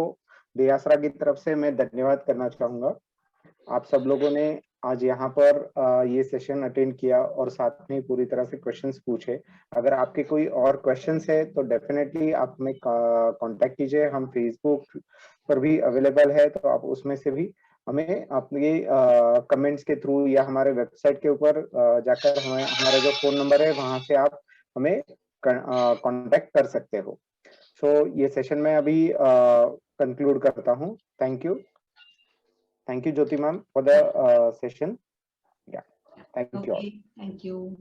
देयासरा की तरफ से मैं धन्यवाद करना चाहूंगा। आप सब लोगों ने आज यहाँ पर ये सेशन अटेंड किया और साथ में पूरी तरह से क्वेश्चंस पूछे। अगर आपके कोई और क्वेश्चंस है तो डेफिनेटली आप हमें कांटेक्ट कीजिए। हम फेसबुक पर भी अवेलेबल है, तो आप उसमें से भी हमें अपने कमेंट्स के थ्रू या हमारे वेबसाइट के ऊपर जाकर हमें हमारा जो फोन नंबर है वहां से आप हमें कांटेक्ट कर सकते हो। सो ये सेशन में अभी कंक्लूड करता हूँ। Thank you Jyoti ma'am for the session. Yeah, thank you all. Okay, thank you.